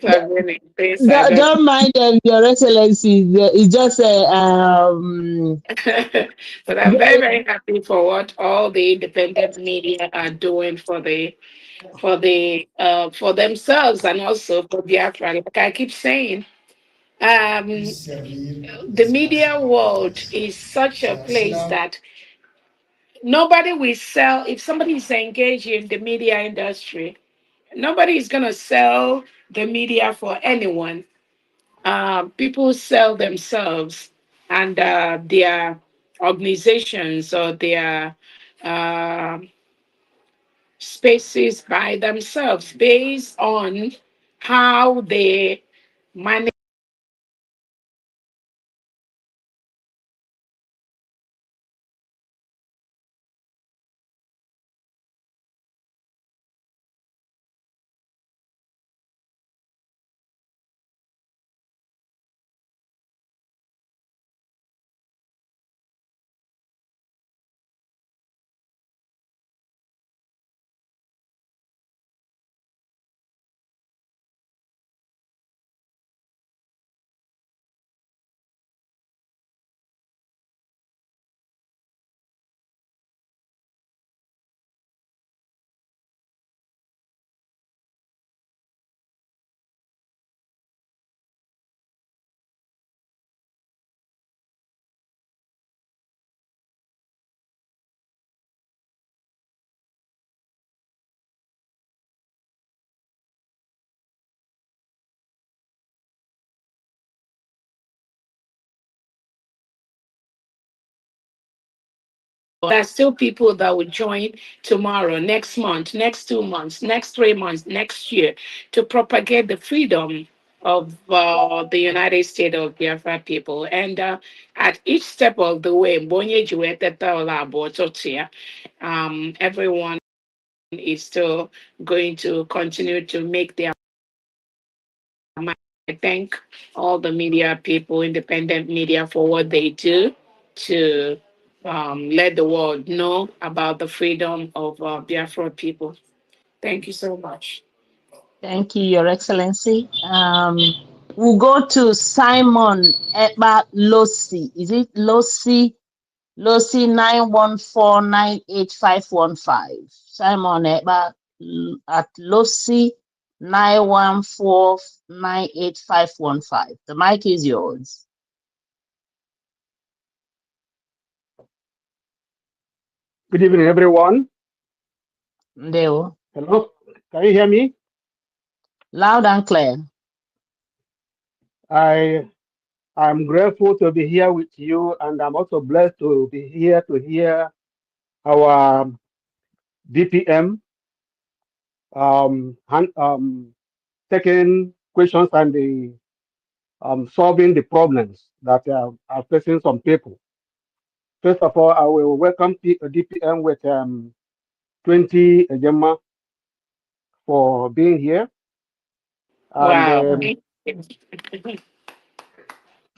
Don't mind them, Your Excellency. It's just But I'm very, very happy for what all the independent media are doing for themselves and also for Biafra. Like I keep saying, um, the media world is such a place that nobody will sell. If somebody is engaged in the media industry, nobody is gonna sell the media for anyone. People sell themselves and their organizations or their uh, spaces by themselves based on how they manage there's still people that will join tomorrow, next month, next 2 months, next 3 months, next year to propagate the freedom of the United States of Biafra people. And at each step of the way, everyone is still going to continue to make their mind. I thank all the media people, independent media, for what they do to let the world know about the freedom of Biafra people. Thank you so much. thank you, Your Excellency. We'll go to Simon Eba Losi. Is it Losi? Losi 9149815. Simon Eba at Losi 9149815. The mic is yours. Good evening, everyone. Ndeo. Hello, can you hear me? Loud and clear. I am grateful to be here with you, and I'm also blessed to be here to hear our DPM taking questions and the solving the problems that are facing some people. First of all, I will welcome DPM with 20 Ejema for being here, and Wow.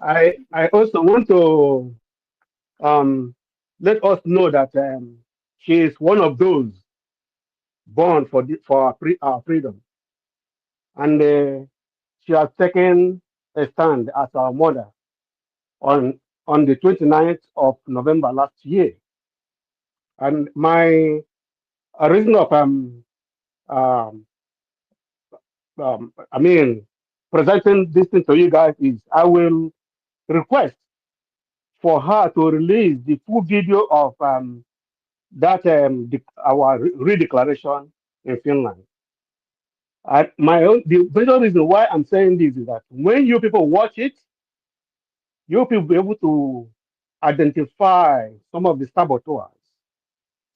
I also want to um, let us know that she is one of those born for our freedom, and she has taken a stand as our mother on the 29th of November last year. And my reason of um, I mean presenting this thing to you guys is I will request for her to release the full video of our redeclaration in Finland. My own the major reason why I'm saying this is that when you people watch it, you people will be able to identify some of the saboteurs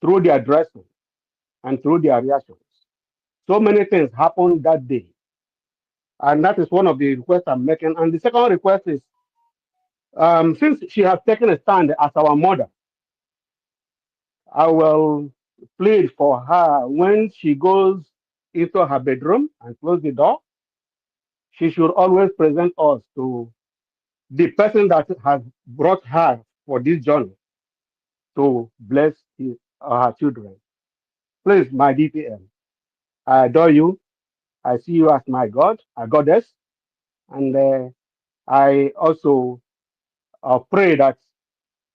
through their dressing and through their reactions. So many things happened that day, and that is one of the requests I'm making. And the second request is, since she has taken a stand as our mother, I will plead for her when she goes into her bedroom and close the door. She should always present us to the person that has brought her for this journey to bless her children. Please, my DPM, I adore you. I see you as my God, a goddess, and I also pray that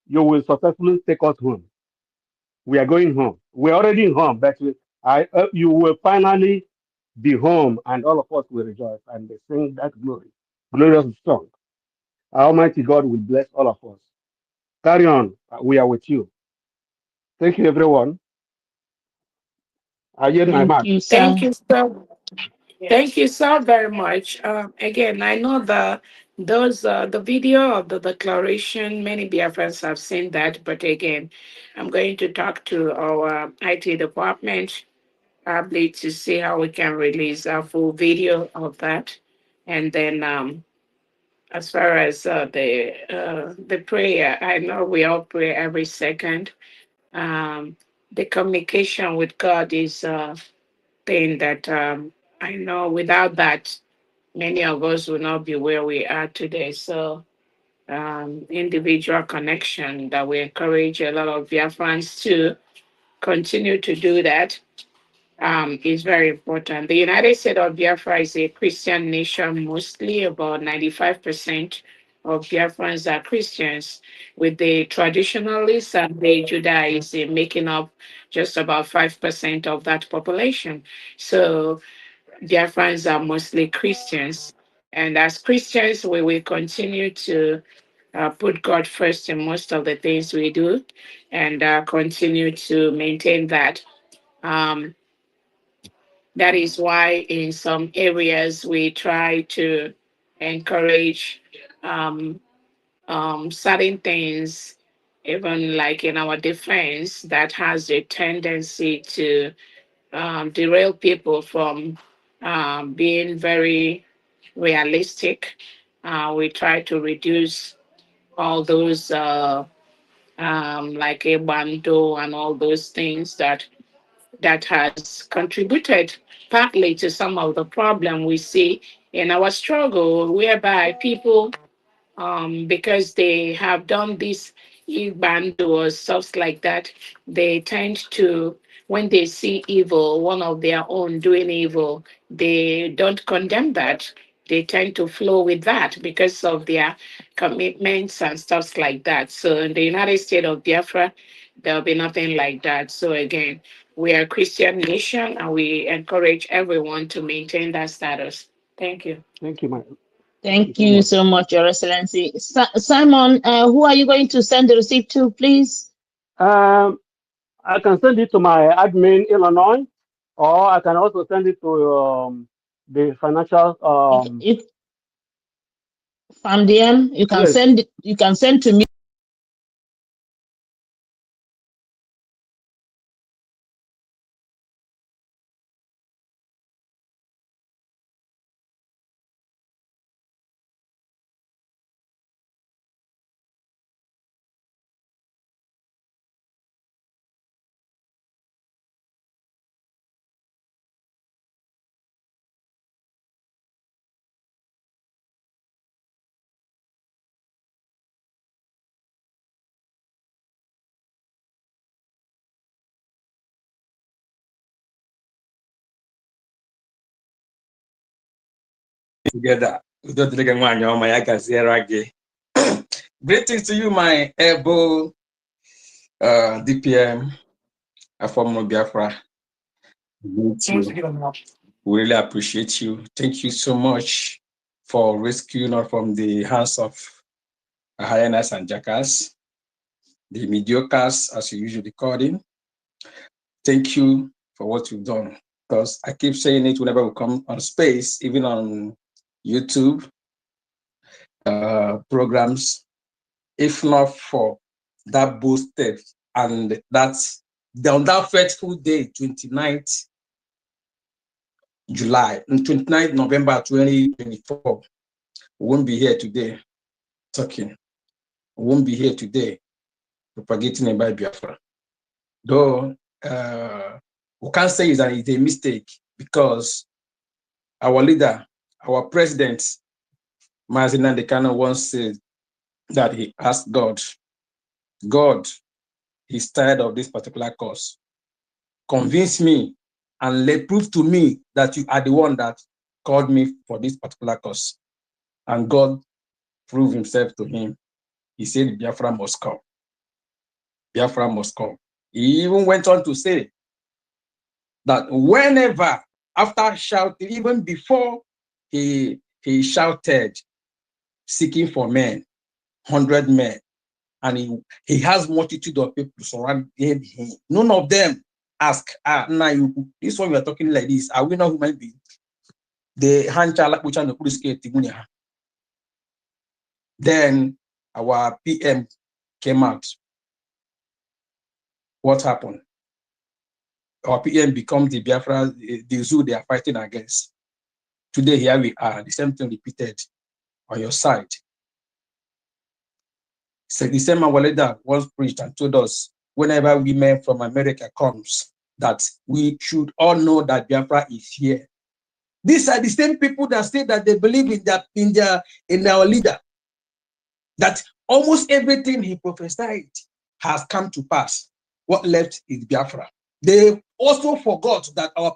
you will successfully take us home. We are going home. We're already home, but you will finally be home, and all of us will rejoice and sing that glorious song. Almighty God will bless all of us. Carry on. We are with you. Thank you, everyone. I yield my Thank mark. you, Thank sir. you so Thank you so very much. Again, I know the video of the declaration. Many Biafrans have seen that, but again, I'm going to talk to our IT department probably to see how we can release a full video of that, and then as far as the prayer, I know we all pray every second. Um, the communication with God is thing that I know without that, many of us will not be where we are today. So, individual connection that we encourage a lot of Biafrans to continue to do that is very important. The United States of Biafra is a Christian nation, mostly about 95% of Biafrans are Christians, with the traditionalists and the Judaists making up just about 5% of that population. So Biafrans are mostly Christians. And as Christians, we will continue to put God first in most of the things we do and continue to maintain that. Um, that is why in some areas we try to encourage um, certain things, even like in our defense, that has a tendency to derail people from being very realistic. We try to reduce all those like a bando and all those things that has contributed partly to some of the problem we see in our struggle, whereby people because they have done this band or stuff like that, they tend to, when they see evil, one of their own doing evil, they don't condemn that. They tend to flow with that because of their commitments and stuff like that. So in the United States of Biafra, there'll be nothing like that. So again, we are a Christian nation and we encourage everyone to maintain that status. Thank you. Thank you, thank you Thank so you much. so much, Your Excellency. Simon, who are you going to send the receipt to, please? Um, I can send it to my admin Illinois, or I can also send it to the financial. If FAMDM, Yes, you can send to me. Together. Greetings to you, my able DPM, from Biafra. We really appreciate you. Thank you so much for rescuing us from the hands of hyenas and jackals, the mediocres, as you usually call them. Thank you for what you've done. Because I keep saying it whenever we come on space, even on YouTube programs. If not for that boosted and that's on that fateful day, 29th July, 29th November 2024, we won't be here today talking. We won't be here today propagating about Biafra. Though we can't say it's a mistake because our leader, our president, Mazi Nandekano, once said that he asked God, he's tired of this particular cause. Convince me and prove to me that you are the one that called me for this particular cause. And God proved himself to him. He said, Biafra must come. Biafra must come. He even went on to say that whenever, after shouting, even before he shouted, seeking for men, 100 men, and he has multitude of people surrounding him. None of them ask, now this one we are talking like this, are we not human beings? The then our PM came out. What happened? Our PM becomes the Biafra, the zoo they are fighting against. Today, here we are, the same thing repeated on your side. So the same our leader once preached and told us, whenever women from America comes, that we should all know that Biafra is here. These are the same people that say that they believe in our leader. That almost everything he prophesied has come to pass. What left is Biafra. They also forgot that our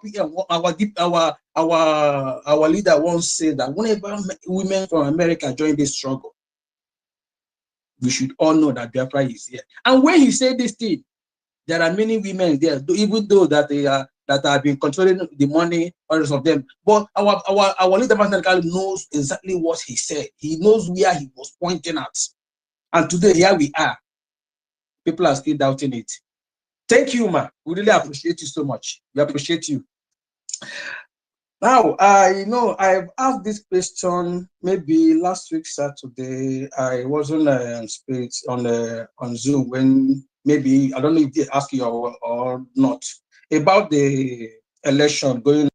leader once said that whenever women from America join this struggle, we should all know that Biafra is here. And when he said this thing, there are many women there, even though that they are that have been controlling the money, others of them. But our leader knows exactly what he said. He knows where he was pointing at. And today, here we are. People are still doubting it. Thank you, ma. We really appreciate you so much. We appreciate you. Now, I've asked this question maybe last week, Saturday. I wasn't on Zoom when maybe, I don't know if they asked you or not, about the election going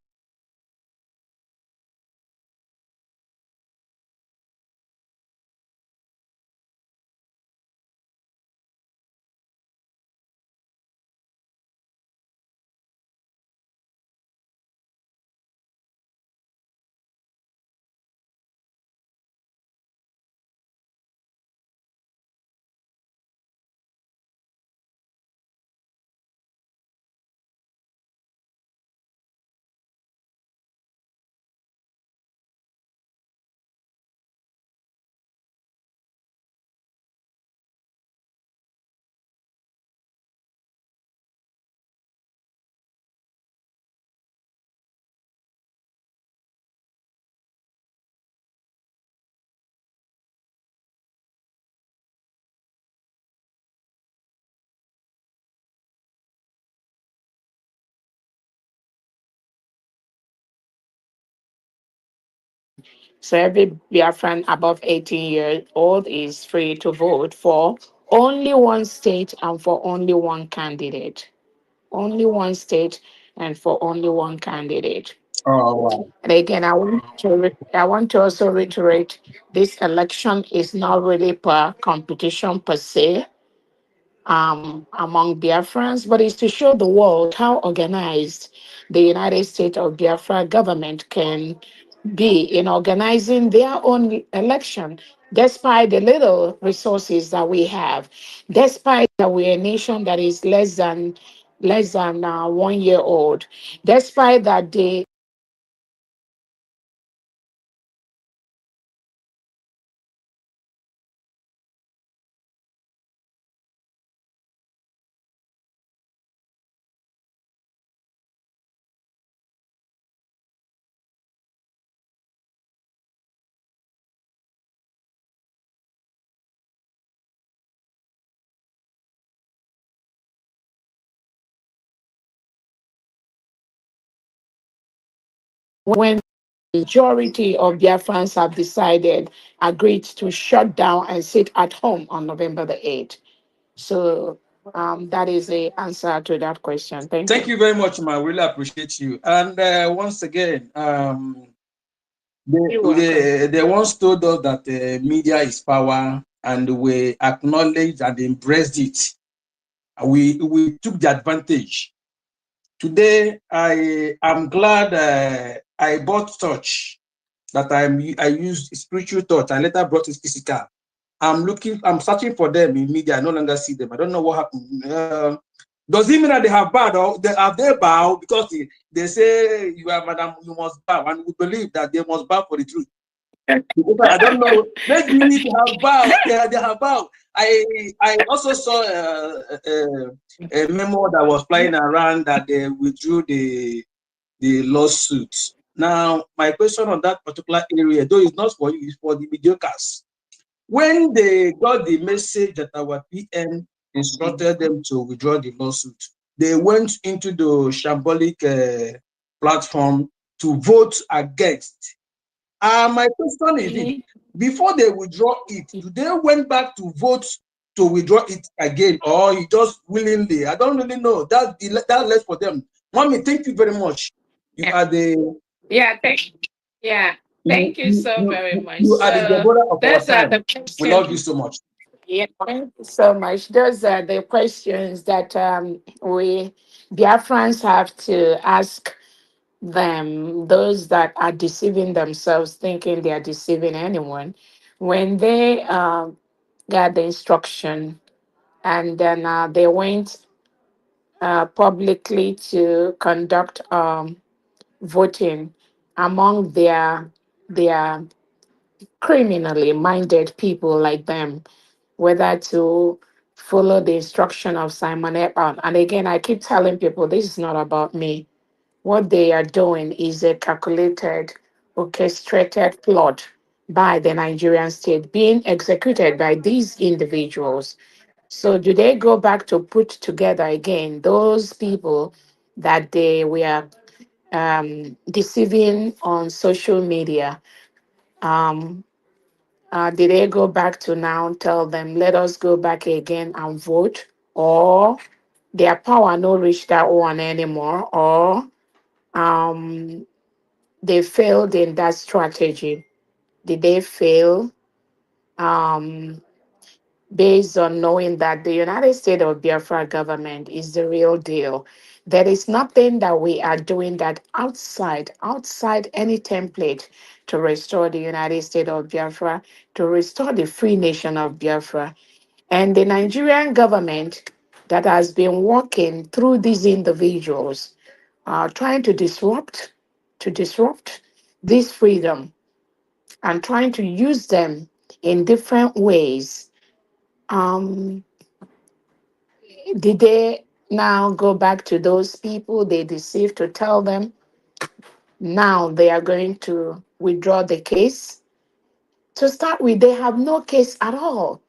So every Biafran above 18 years old is free to vote for only one state and for only one candidate. Only one state and for only one candidate. Oh, wow. And again, I want to also reiterate, this election is not really per competition per se among Biafrans, but it's to show the world how organized the United States of Biafra government can be in organizing their own election, despite the little resources that we have, despite that we're a nation that is less than 1 year old, despite that they when the majority of Biafrans have decided, agreed to shut down and sit at home on November the 8th. So that is the answer to that question. Thank Thank you. you very much, ma. Really appreciate you. And once again, You're welcome. they once told us that media is power, and we acknowledged and embraced it. We took the advantage. Today, I am glad I bought touch, that I used spiritual touch. I later brought it physical. I'm searching for them in media. I no longer see them. I don't know what happened. Does it mean that they have bowed or have they bowed because they say you are madam, you must bow, and we believe that they must bow for the truth? Because I don't know. Maybe they have bowed. They have bowed. I also saw a memo that was flying around that they withdrew the lawsuit. Now, my question on that particular area, though it's not for you, it's for the mediocres. When they got the message that our PM instructed them to withdraw the lawsuit, they went into the shambolic platform to vote against. My question is this: before they withdraw it, do they went back to vote to withdraw it again, or you just willingly? I don't really know. That left for them. Mommy, thank you very much. You are the Thank you so very much. you are the So Deborah of our those are time. the We love you questions. so much. Yeah, thank you so much. Those are the questions that we Biafrans have to ask them, those that are deceiving themselves, thinking they are deceiving anyone, when they got the instruction and then they went publicly to conduct voting among their criminally minded people like them, whether to follow the instruction of Simon Ekpa. And again, I keep telling people this is not about me. What they are doing is a calculated, orchestrated plot by the Nigerian state being executed by these individuals. So, do they go back to put together again those people that they were deceiving on social media? Um, did they go back to now tell them, let us go back again and vote? Or their power no reach that one anymore? Or um, they failed in that strategy? Did they fail um, based on knowing that the United States of Biafra government is the real deal? There is nothing that we are doing that outside any template to restore the United States of Biafra, to restore the free nation of Biafra. And the Nigerian government that has been working through these individuals, trying to disrupt this freedom and trying to use them in different ways. Um, did they now go back to those people they deceived to tell them now they are going to withdraw the case? To start with, they have no case at all.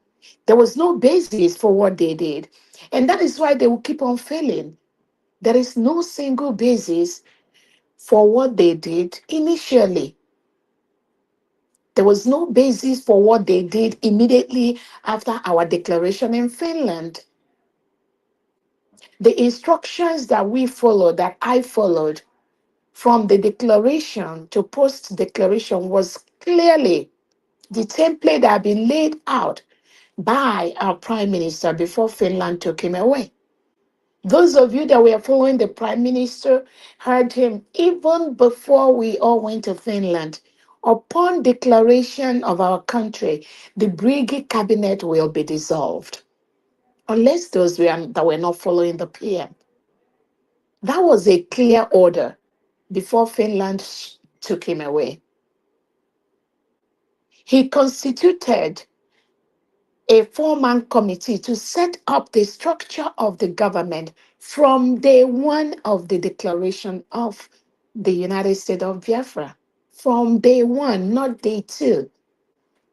There was no basis for what they did. And that is why they will keep on failing. There is no single basis for what they did initially. There was no basis for what they did immediately after our declaration in Finland. The instructions that we followed, that I followed from the declaration to post declaration, was clearly the template that had been laid out by our prime minister before Finland took him away. Those of you that were following the prime minister heard him even before we all went to Finland. Upon declaration of our country, the Brigade cabinet will be dissolved, unless those that were not following the PM. That was a clear order before Finland took him away. He constituted a four-man committee to set up the structure of the government from day one of the declaration of the United States of Biafra. From day one, not day two.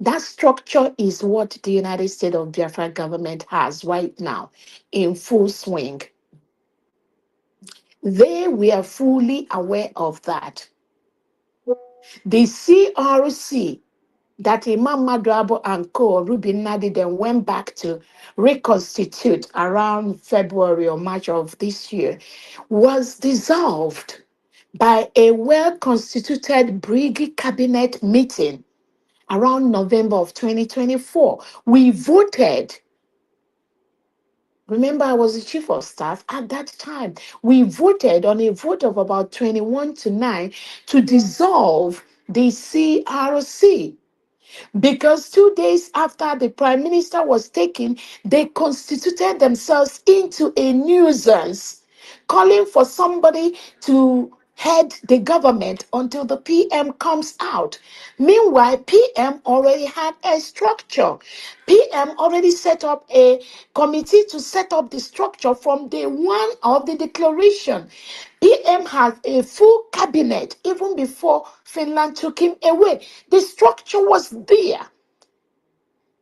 That structure is what the United States of Biafra government has right now in full swing. They were fully aware of that. The CRC that Imam Madrabo and co. Ruben Nadi then went back to reconstitute around February or March of this year was dissolved by a well-constituted Brigade cabinet meeting around November of 2024. We voted. Remember, I was the chief of staff at that time. We voted on a vote of about 21 to 9 to dissolve the CRC. Because 2 days after the prime minister was taken, they constituted themselves into a nuisance, calling for somebody to head the government until the PM comes out. Meanwhile, PM already had a structure. PM already set up a committee to set up the structure from day one of the declaration. PM had a full cabinet even before Finland took him away. The structure was there.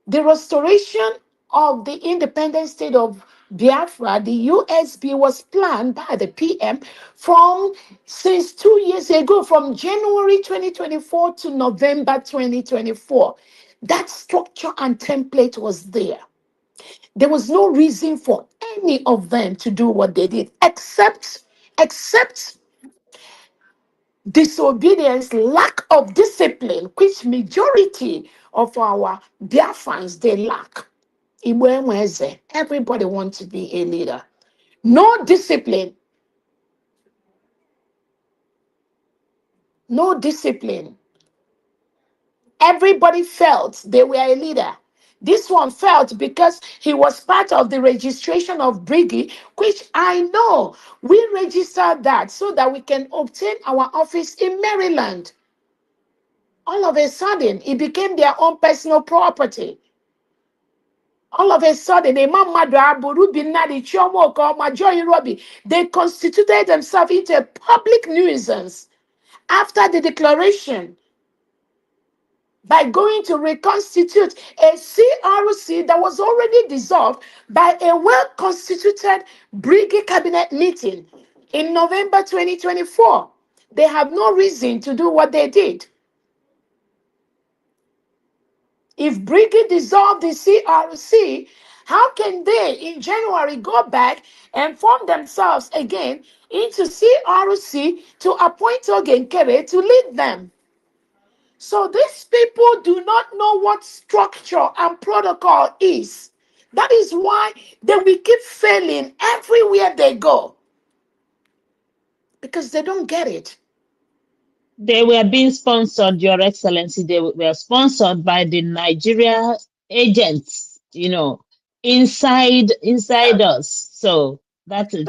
The restoration of the independent state of Biafra, the USB, was planned by the PM since 2 years ago, from January 2024 to November 2024. That structure and template was there. There was no reason for any of them to do what they did, except disobedience, lack of discipline, which majority of our Biafrans they lack. Everybody wants to be a leader. No discipline. No discipline. Everybody felt they were a leader. This one felt because he was part of the registration of Briggy, which I know we registered that so that we can obtain our office in Maryland. All of a sudden, it became their own personal property. All of a sudden, they constituted themselves into a public nuisance after the declaration by going to reconstitute a CRC that was already dissolved by a well-constituted Brigade cabinet meeting in November 2024. They have no reason to do what they did. If Brigade dissolved the CRC, how can they in January go back and form themselves again into CRC to appoint Ogenkere to lead them? So these people do not know what structure and protocol is. That is why they will keep failing everywhere they go. Because they don't get it. They were being sponsored, Your Excellency. They were sponsored by the Nigeria agents, inside us. So that's it.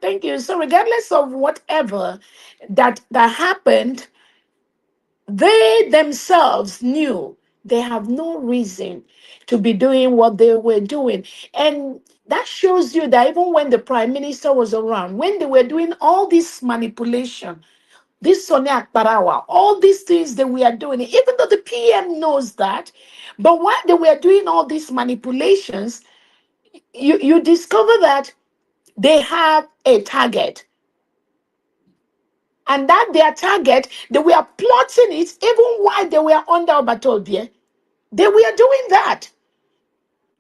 Thank you. So regardless of whatever that happened, they themselves knew they have no reason to be doing what they were doing. And that shows you that even when the prime minister was around, when they were doing all this manipulation, this Sonia Akbarawa, all these things that we are doing, even though the PM knows that, but while they were doing all these manipulations, you discover that they have a target. And that their target, they were plotting it even while they were under Obatobie. They were doing that.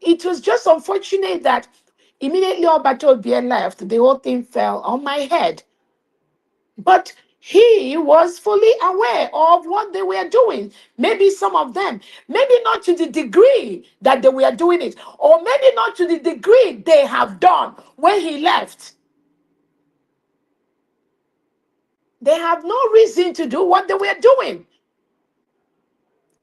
It was just unfortunate that immediately Obatobie left, the whole thing fell on my head. But he was fully aware of what they were doing. Maybe some of them, maybe not to the degree that they were doing it, or maybe not to the degree they have done when he left. They have no reason to do what they were doing.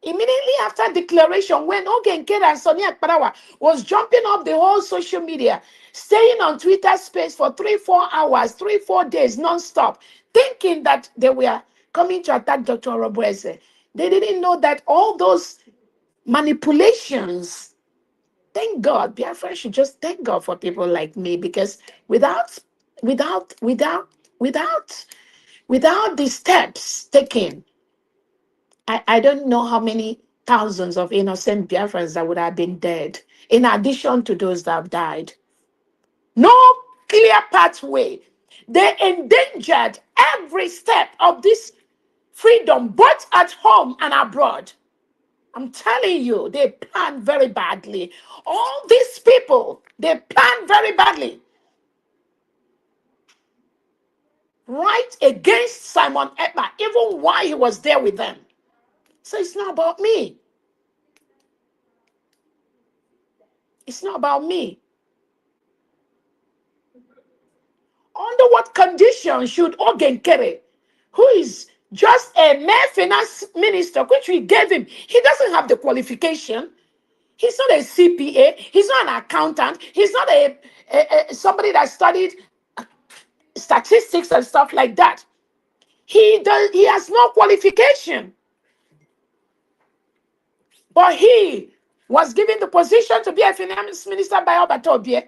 Immediately after declaration, when Ogenkere and Sonia Akbarawa was jumping up the whole social media, staying on Twitter space for 3-4 hours, 3-4 days non-stop, thinking that they were coming to attack Dr. Roboese. They didn't know that all those manipulations, thank God, Biafra should just thank God for people like me, because without the steps taken, I don't know how many thousands of innocent Biafrans that would have been dead, in addition to those that have died. No clear pathway. They endangered every step of this freedom, both at home and abroad. I'm telling you, they planned very badly. All these people, they planned very badly. Right against Simon Ekpa, even while he was there with them. So it's not about me. It's not about me. Under what condition should Ogenkere, who is just a mere finance minister, which we gave him. He doesn't have the qualification. He's not a CPA. He's not an accountant. He's not somebody that studied statistics and stuff like that. He has no qualification. But he was given the position to be a finance minister by Obatobie.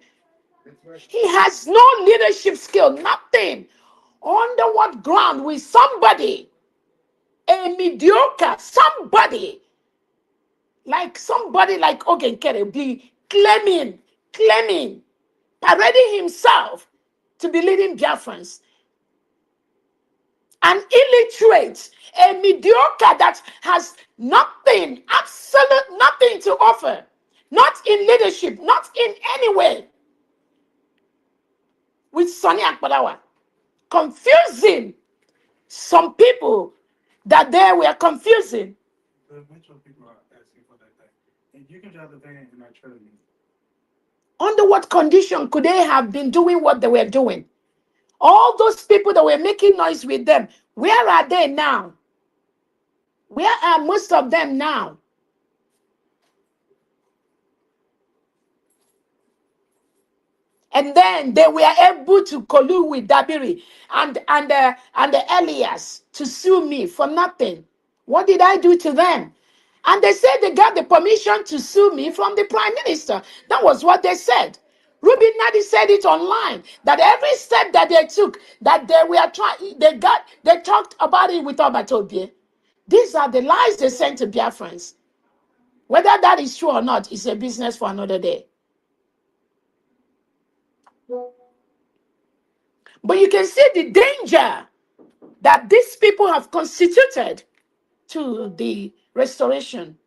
He has no leadership skill, nothing. Under what ground will somebody, a mediocre somebody like Ogenkere, be claiming, parading himself to be leading Biafrans? An illiterate, a mediocre that has nothing, absolute nothing to offer, not in leadership, not in any way, with Sonny Akpalawa, confusing some people that they were confusing. Under what condition could they have been doing what they were doing? All those people that were making noise with them, where are they now? Where are most of them now? And then they were able to collude with Dabiri and the Elias to sue me for nothing. What did I do to them? And they said they got the permission to sue me from the Prime Minister. That was what they said. Ruby Nadi said it online, that every step that they took, that they were trying, they talked about it with Obatobie. These are the lies they sent to Biafrans. Whether that is true or not is a business for another day. But you can see the danger that these people have constituted to the restoration.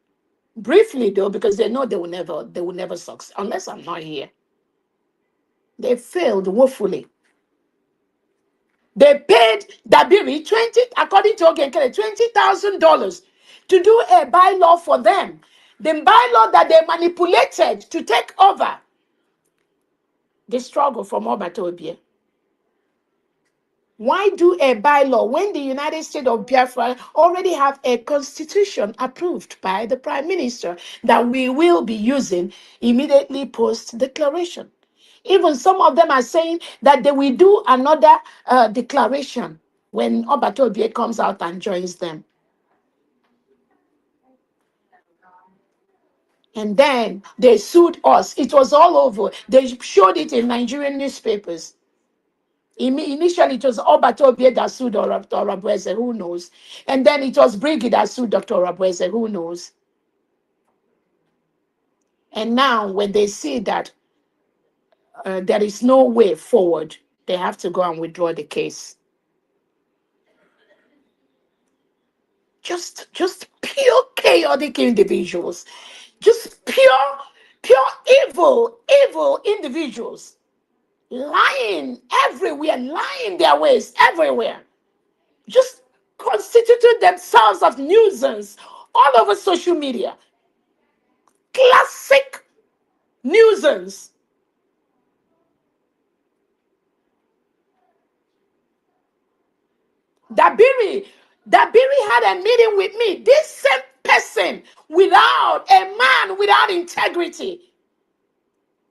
Briefly, though, because they know they will never succeed unless I'm not here. They failed woefully. They paid Dabiri according to Ogenkere, $20,000 to do a bylaw for them. The bylaw that they manipulated to take over the struggle from Obatobie. Why do a bylaw when the United States of Biafra already have a constitution approved by the Prime Minister that we will be using immediately post-declaration? Even some of them are saying that they will do another declaration when Obatobie comes out and joins them. And then they sued us. It was all over. They showed it in Nigerian newspapers. Initially, it was Obatobie that sued Dr. Rabweze, who knows? And then it was Brigid that sued Dr. Rabweze, who knows? And now, when they see that there is no way forward, they have to go and withdraw the case. Just pure chaotic individuals. Just pure evil individuals. Lying everywhere, lying their ways everywhere. Just constituted themselves of nuisance all over social media. Classic nuisance. Dabiri had a meeting with me. This same person, without a man without integrity,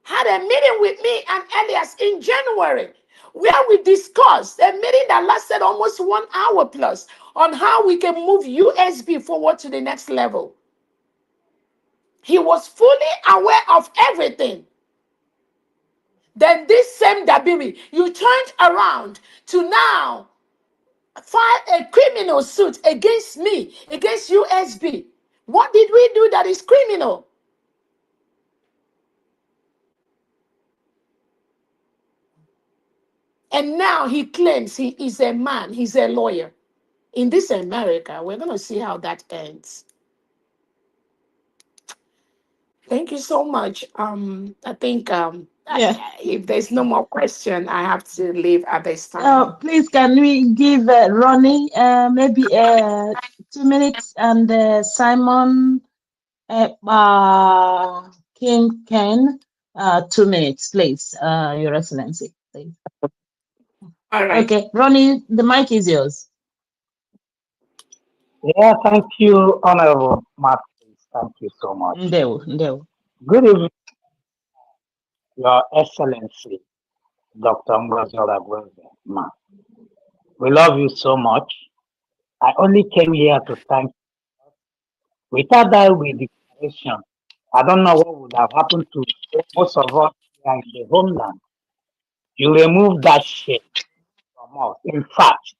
had a meeting with me and Elias in January, where we discussed a meeting that lasted almost 1 hour plus on how we can move USB forward to the next level. He was fully aware of everything. Then this same Dabiri, you turned around to now file a criminal suit against me, against USB. What did we do that is criminal? And now he claims he is a man, he's a lawyer. In this America, we're going to see how that ends. Thank you so much. I think if there's no more question, I have to leave at this time. Please, can we give Ronnie maybe 2 minutes and Simon King Ken 2 minutes, please, Your Excellency, please. All right. Okay, Ronnie, the mic is yours. Yeah, thank you, Honorable Martins. Thank you so much. Ndewo. Good evening, Your Excellency, Dr. Ngozi Ma. We love you so much. I only came here to thank you. Without that with declaration, I don't know what would have happened to most of us here in the homeland. You removed that shit from us. In fact,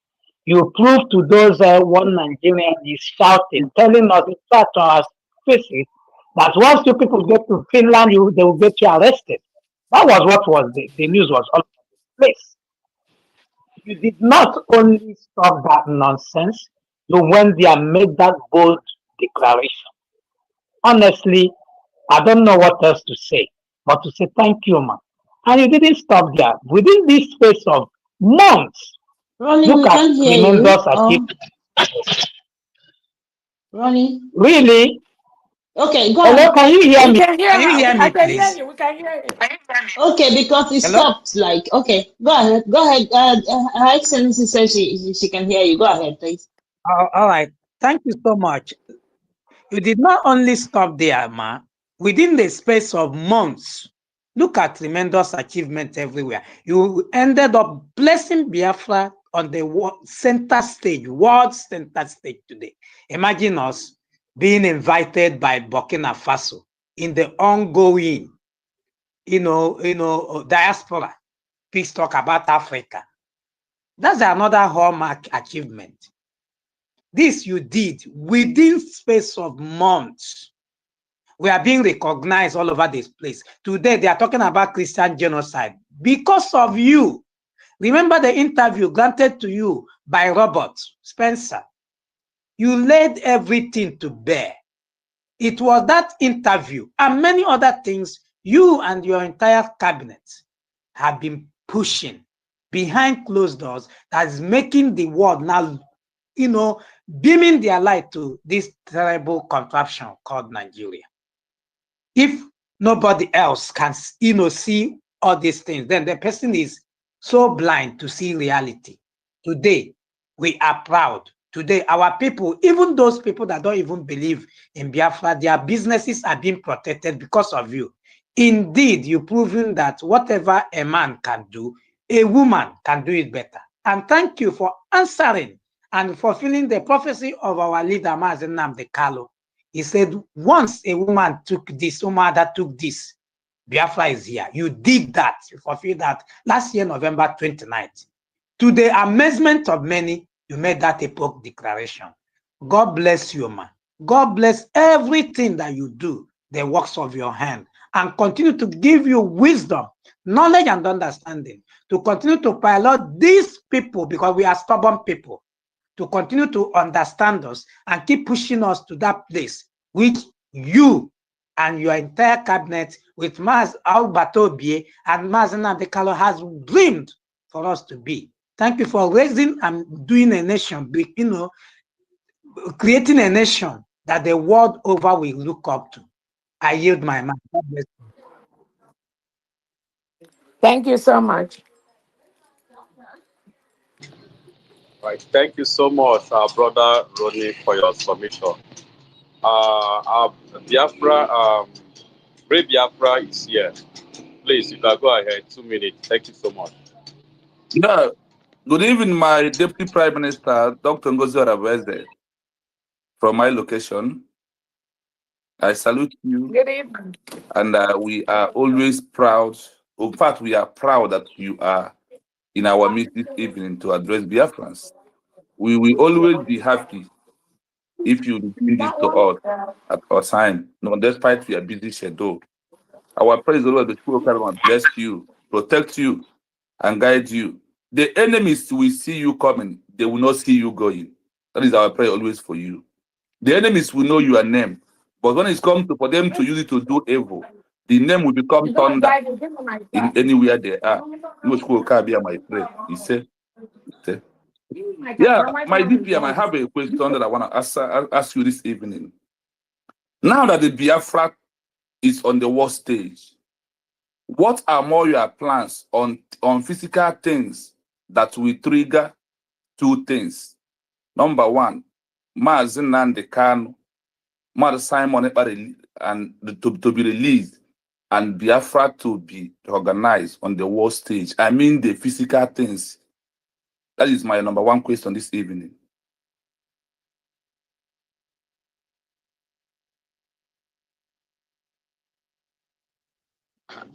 you proved to those one Nigerian is shouting, telling us in fact to our faces that once you people get to Finland, they will get you arrested. That was what was the news was all over the place. You did not only stop that nonsense, you went there and made that bold declaration. Honestly, I don't know what else to say, but to say thank you, man. And you didn't stop there. Within this space of months, Ronnie, look we at can't hear you. tremendous achievement. Ronnie. Really? Okay, go Hello, ahead. can you hear We me? can hear Can you her. hear I me, can hear please? you. We can hear you. Okay, because it Hello? stopped. Like, okay, go ahead. Go ahead. Her Excellency says she can hear you. Go ahead, please. All right. Thank you so much. You did not only stop there, ma. Within the space of months, look at tremendous achievement everywhere. You ended up blessing Biafra on the center stage, world center stage today. Imagine us being invited by Burkina Faso in the ongoing, diaspora. Peace talk about Africa. That's another hallmark achievement. This you did within space of months. We are being recognized all over this place. Today, they are talking about Christian genocide because of you. Remember the interview granted to you by Robert Spencer. You laid everything to bear. It was that interview and many other things you and your entire cabinet have been pushing behind closed doors that is making the world now, beaming their light to this terrible contraption called Nigeria. If nobody else can, see all these things, then the person is so blind to see reality. Today, we are proud. Today, our people, even those people that don't even believe in Biafra, their businesses are being protected because of you. Indeed, you've proven that whatever a man can do, a woman can do it better. And thank you for answering and fulfilling the prophecy of our leader, Mazen Nnamdi Kanu. He said, once a woman took this, woman that took this, Biafra is here. You did that. You fulfilled that last year, November 29th. To the amazement of many, you made that epoch declaration. God bless you, man. God bless everything that you do, the works of your hand, and continue to give you wisdom, knowledge, and understanding to continue to pilot these people, because we are stubborn people, to continue to understand us and keep pushing us to that place which you and your entire cabinet with Maz Alberto Bie and Mazen Nnamdi Kanu has dreamed for us to be. Thank you for raising and doing a nation, creating a nation that the world over will look up to. I yield my mind. God bless you. Thank you so much. Right. Thank you so much, our brother Ronnie, for your submission. Our Biafra, Brave Biafra is here. Please, you can go ahead. 2 minutes. Thank you so much. Yeah. Good evening, my Deputy Prime Minister, Dr. Ngozi Oraveze, from my location. I salute you, Good evening. and we are always proud. In fact, we are proud that you are in our midst this evening to address Biafrans. We will always be happy if you bring this to us at our time, no, despite your busy schedule. Our praise the Lord, the Spirit of God bless you, protect you, and guide you. The enemies will see you coming, they will not see you going. That is our prayer always for you. The enemies will know your name, but when it's come to for them to use it to do evil, the name will become thunder in anywhere they are. You will be my prayer. He said, yeah, my DPM, I have a question that I want to ask you this evening. Now that the Biafra is on the war stage, what are more your plans on physical things that will trigger two things? Number one, Mazi Nnamdi Kanu, Mazi Simon Ekpa and to be released and Biafra to be organized on the world stage. I mean the physical things. That is my number one question this evening.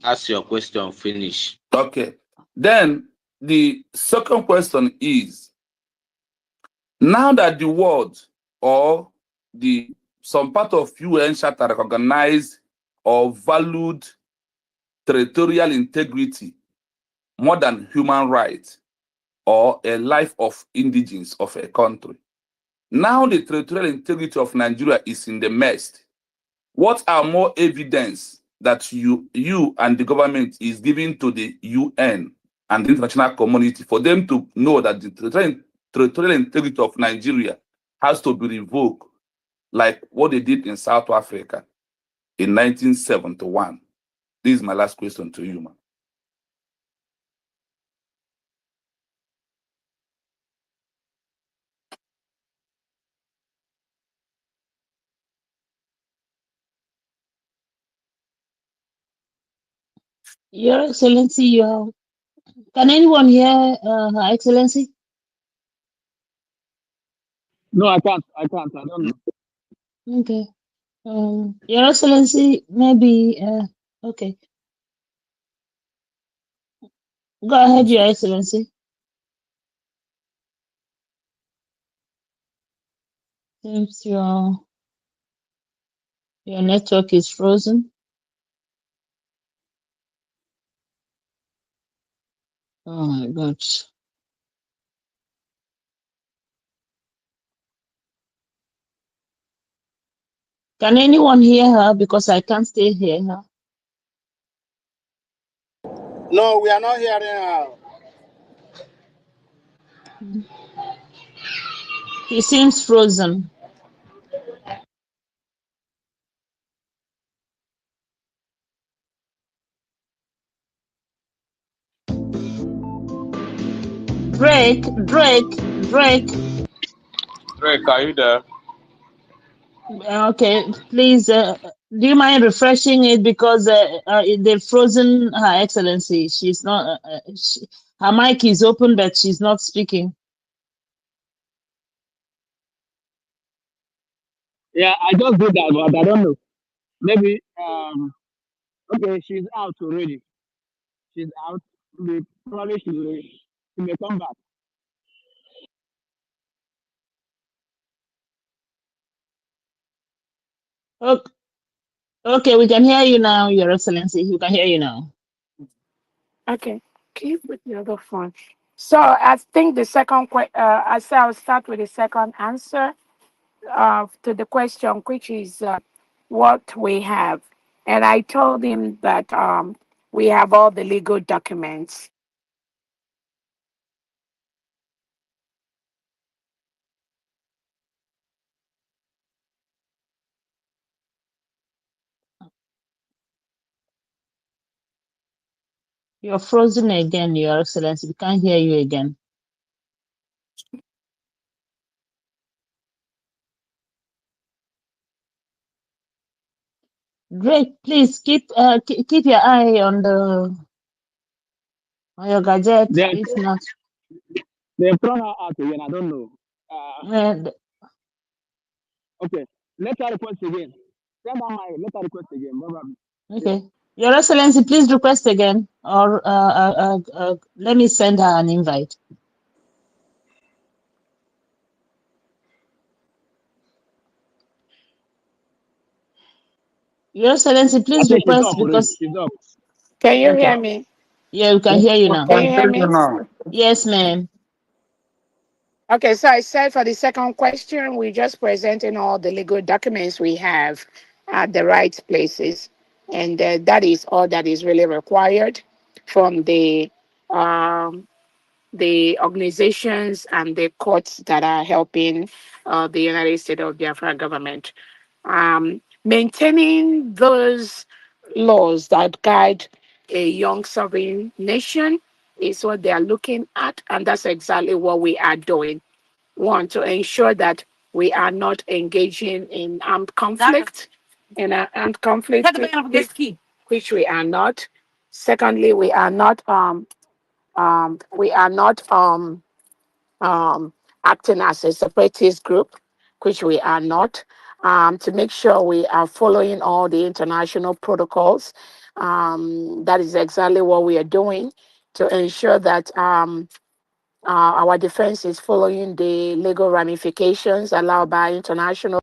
Ask your question, finish. Okay. Then the second question is, now that the world or some part of UN charter recognized or valued territorial integrity more than human rights or a life of indigence of a country. Now the territorial integrity of Nigeria is in the mess. What are more evidence that you and the government is giving to the UN and the international community for them to know that the territorial integrity of Nigeria has to be revoked, like what they did in South Africa in 1971? This is my last question to you, man. Your Excellency, can anyone hear Her Excellency? No, I can't. I don't know. Okay. Your Excellency, maybe, okay. Go ahead, Your Excellency. Seems your network is frozen. Oh my God. Can anyone hear her? Because I can't still hear her. No, we are not hearing her. She seems frozen. Drake. Drake, are you there? Okay, please, do you mind refreshing it, because they've frozen Her Excellency. She's not, her mic is open, but she's not speaking. Yeah, I just did that, but I don't know. Maybe okay, she's out already. She's out. Probably she may come back. Okay, we can hear you now, Your Excellency. We can hear you now. Okay. Can you put the other phone? So I think the second I say I'll start with the second answer to the question, which is what we have. And I told him that we have all the legal documents. You're frozen again, Your Excellency. We can't hear you again. Drake, please keep your eye on your gadget. If not, They've thrown her out again. I don't know. Okay, let her request again. Send her let her request again. okay. Your Excellency, please request again, or let me send her an invite. Your Excellency, please request, because she's up. Can you hear me? Yeah, we can hear you now. Can you hear me? Yes, ma'am. Okay, so I said for the second question, we're just presenting all the legal documents we have at the right places. And that is all that is really required from the organizations and the courts that are helping the United States of Biafra government. Maintaining those laws that guide a young sovereign nation is what they are looking at, and that's exactly what we are doing. One, to ensure that we are not engaging in armed conflict, which we are not. Secondly, we are not acting as a separatist group, which we are not. To make sure we are following all the international protocols. That is exactly what we are doing to ensure that our defense is following the legal ramifications allowed by international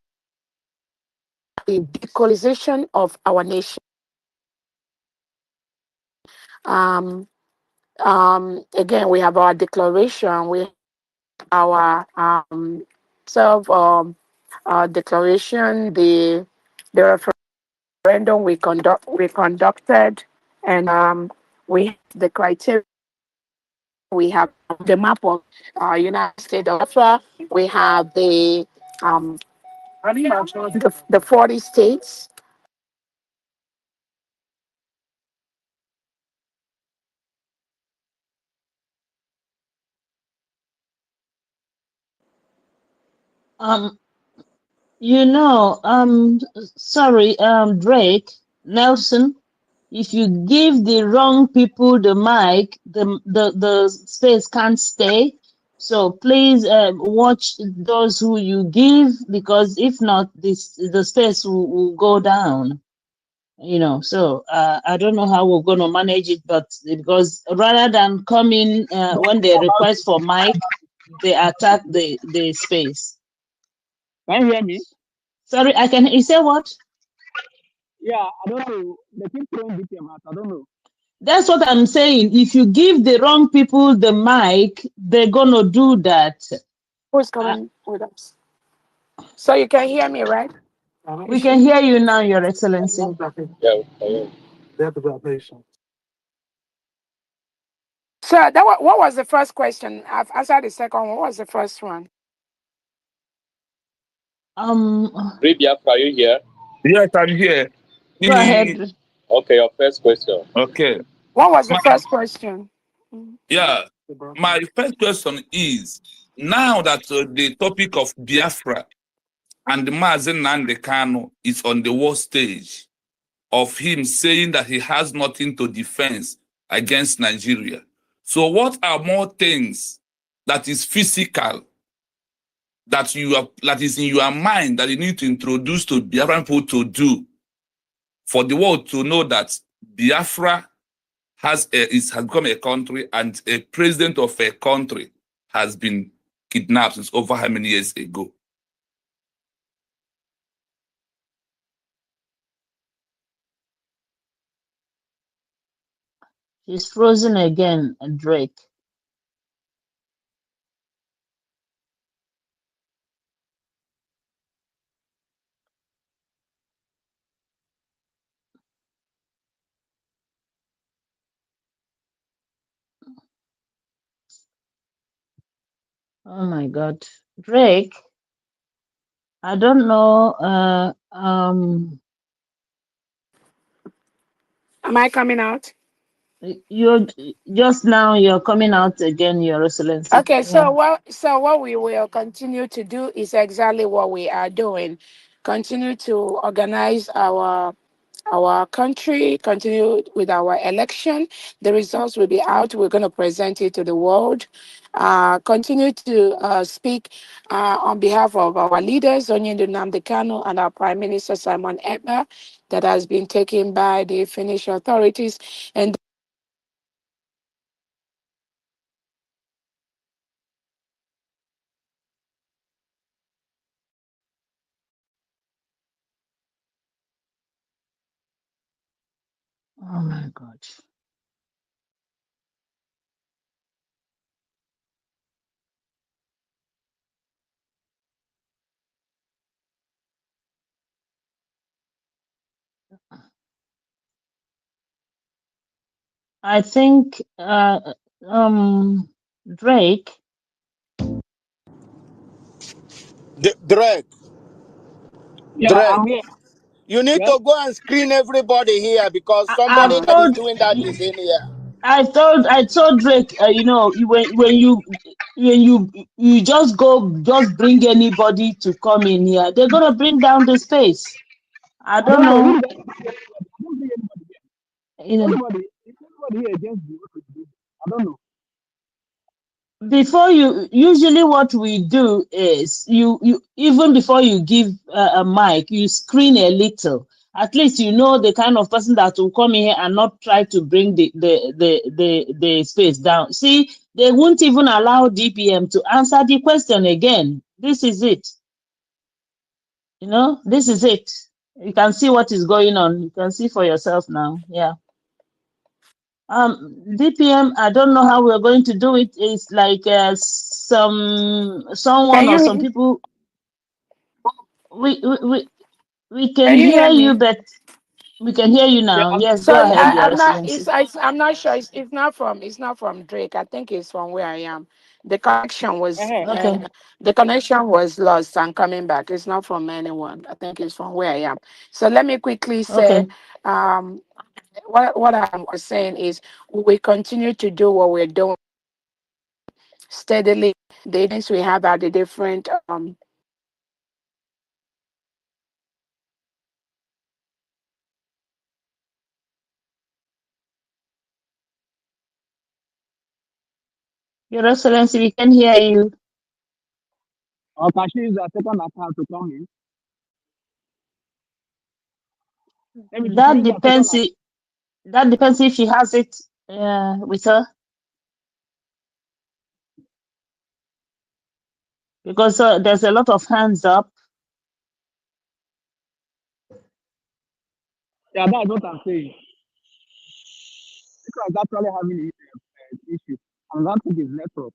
decolonization of our nation. Again, we have our declaration, we have our self declaration, the referendum we conducted, and we have the criteria. We have the map of United States of Biafra. We have the 40 states. Um, sorry, Drake, Nelson, if you give the wrong people the mic, the space can't stay. So please watch those who you give, because if not, the space will go down. So I don't know how we're going to manage it, but because rather than coming when they request for mic, they attack the space. Can you hear me? Sorry, you say what? Yeah, I don't know. They keep throwing BTM out. I don't know. That's what I'm saying. If you give the wrong people the mic, they're going to do that. Who's coming with us? So you can hear me, right? We can hear you now, Your Excellency. Yeah. They have to be patient. So what was the first question? I've answered the second one. What was the first one? Biafra, are you here? Yes, I'm here. Go ahead. Okay, your first question. Okay. What was the first question? Yeah, my first question is, now that the topic of Biafra and Mazen Nnamdi Kanu is on the war stage of him saying that he has nothing to defend against Nigeria. So what are more things that is physical that is in your mind that you need to introduce to Biafran people to do for the world to know that Biafra has become a country and a president of a country has been kidnapped since over how many years ago? He's frozen again, Drake. Oh my God. Drake, I don't know. Am I coming out? You're coming out again, Your Excellency. Okay, Yeah. so what we will continue to do is exactly what we are doing. Continue to organize our country, continue with our election. The results will be out. We're going to present it to the world. Continue to speak on behalf of our leaders, Onyindu Nnamdi Kanu, and our Prime Minister Simon Ekpa, that has been taken by the Finnish authorities. And Oh my God. I think Drake. Drake, Yeah, Drake, I'm here. you need Yes. to go and screen everybody here because I somebody that is told doing that is in here. I told Drake, when you when you just bring anybody to come in here, they're gonna bring down the space. I I don't don't know. know. Really, I don't think anybody here. You know, Anybody here against the what we do. I don't know. before you usually what we do is you even before you give a mic, you screen a little. At least you know the kind of person that will come in here and not try to bring the space down. See, they won't even allow DPM to answer the question again. This is it. You know, this is it. You can see what is going on. You can see for yourself now. Yeah. DPM, I don't know how we're going to do it. It's like Can someone or some you people. We we we, we can can you hear hear you, me? but we can hear you Yeah, now. I'm Yes, So go saying ahead, that. Your I'm not. Excellency. I'm not sure. It's not from Drake. I think it's from where I am. The connection was Uh-huh. Okay, the connection was lost and coming back. It's not from anyone. I think it's from where I am. So let me quickly say, okay. um, what I was saying is we continue to do what we're doing steadily. The events we have at the different Your Excellency, we can hear you. Or can she use a second account to come in? Maybe she should That use a second depends. account. That depends if she has it with her, because there's a lot of hands up. Yeah, that's what I'm saying. Because that's actually having an issue. And that thing is network.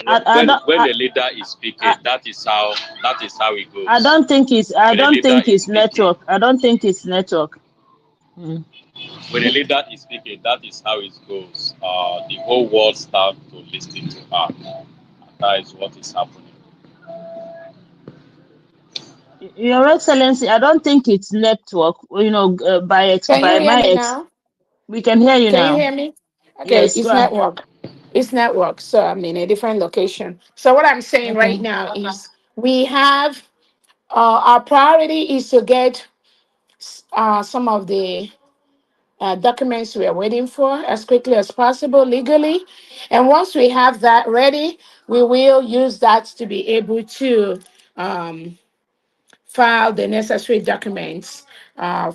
I When don't. the leader is speaking, I, that is how it I goes. don't think it's. I When the don't leader think is it's speaking, network. I don't think it's network. Mm. when the leader is speaking, that is how it goes. The whole world starts to listen to her. That is what is happening. Your Excellency, I don't think it's network. You know, can you by hear my me ex, now? we can hear you Can you now. hear me? Okay, Yes, go it's ahead. network. It's network. So I'm in a different location. So what I'm saying right Okay. now is we have our priority is to get some of the documents we are waiting for as quickly as possible legally. And once we have that ready, we will use that to be able to um, file the necessary documents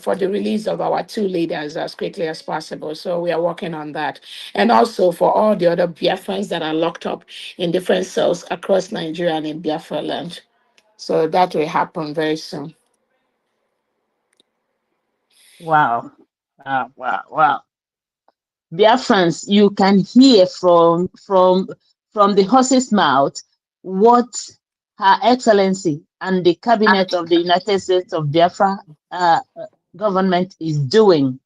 for the release of our two leaders as quickly as possible. So we are working on that. And also for all the other Biafrans that are locked up in different cells across Nigeria and in Biafra land. So that will happen very soon. Wow. Wow. Wow. Wow. Biafrans, you can hear from the horse's mouth what Her Excellency and the Cabinet of the United States of Biafra government is doing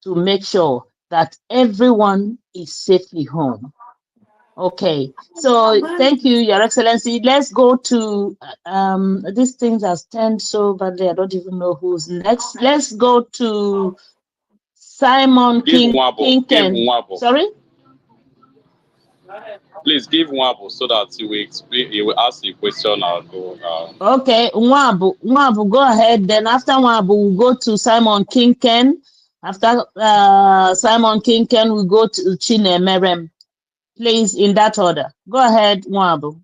to make sure that everyone is safely home. Okay, so thank you, Your Excellency. Let's go to these things have turned so badly. I don't even know who's next. Let's go to Simon Give Nwabo. Give Kinken. Nwabo. Sorry? Please give Nwabo so that he will explain. He will ask the question. I'll go. Okay, Nwabu, go ahead. Then after Nwabu, we'll go to Simon Kinken. After Simon Kinken, we go to Chinemerem. Please, in that order. Go ahead, Nwabu.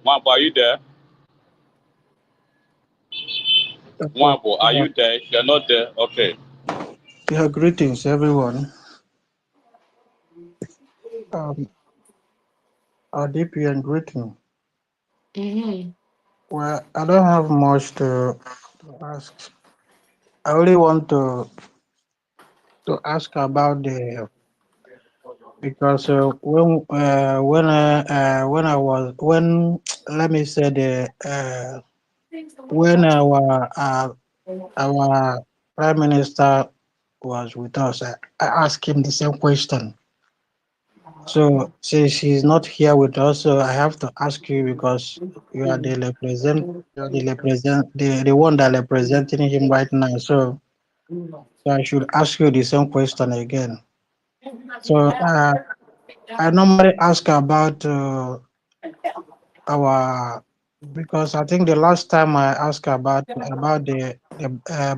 Nwabo, are you there? Okay. Nwabo, are you there? If you're not there, okay. Yeah, greetings, everyone. Um, DPN greeting. Mhm. Well, I don't have much to ask. I only want to ask about the because when I was when let me say the when our prime minister was with us, I asked him the same question. So since she's not here with us, so I have to ask you because you are the one that representing him right now. So I should ask you the same question again. So I normally ask about our because I think the last time I asked about the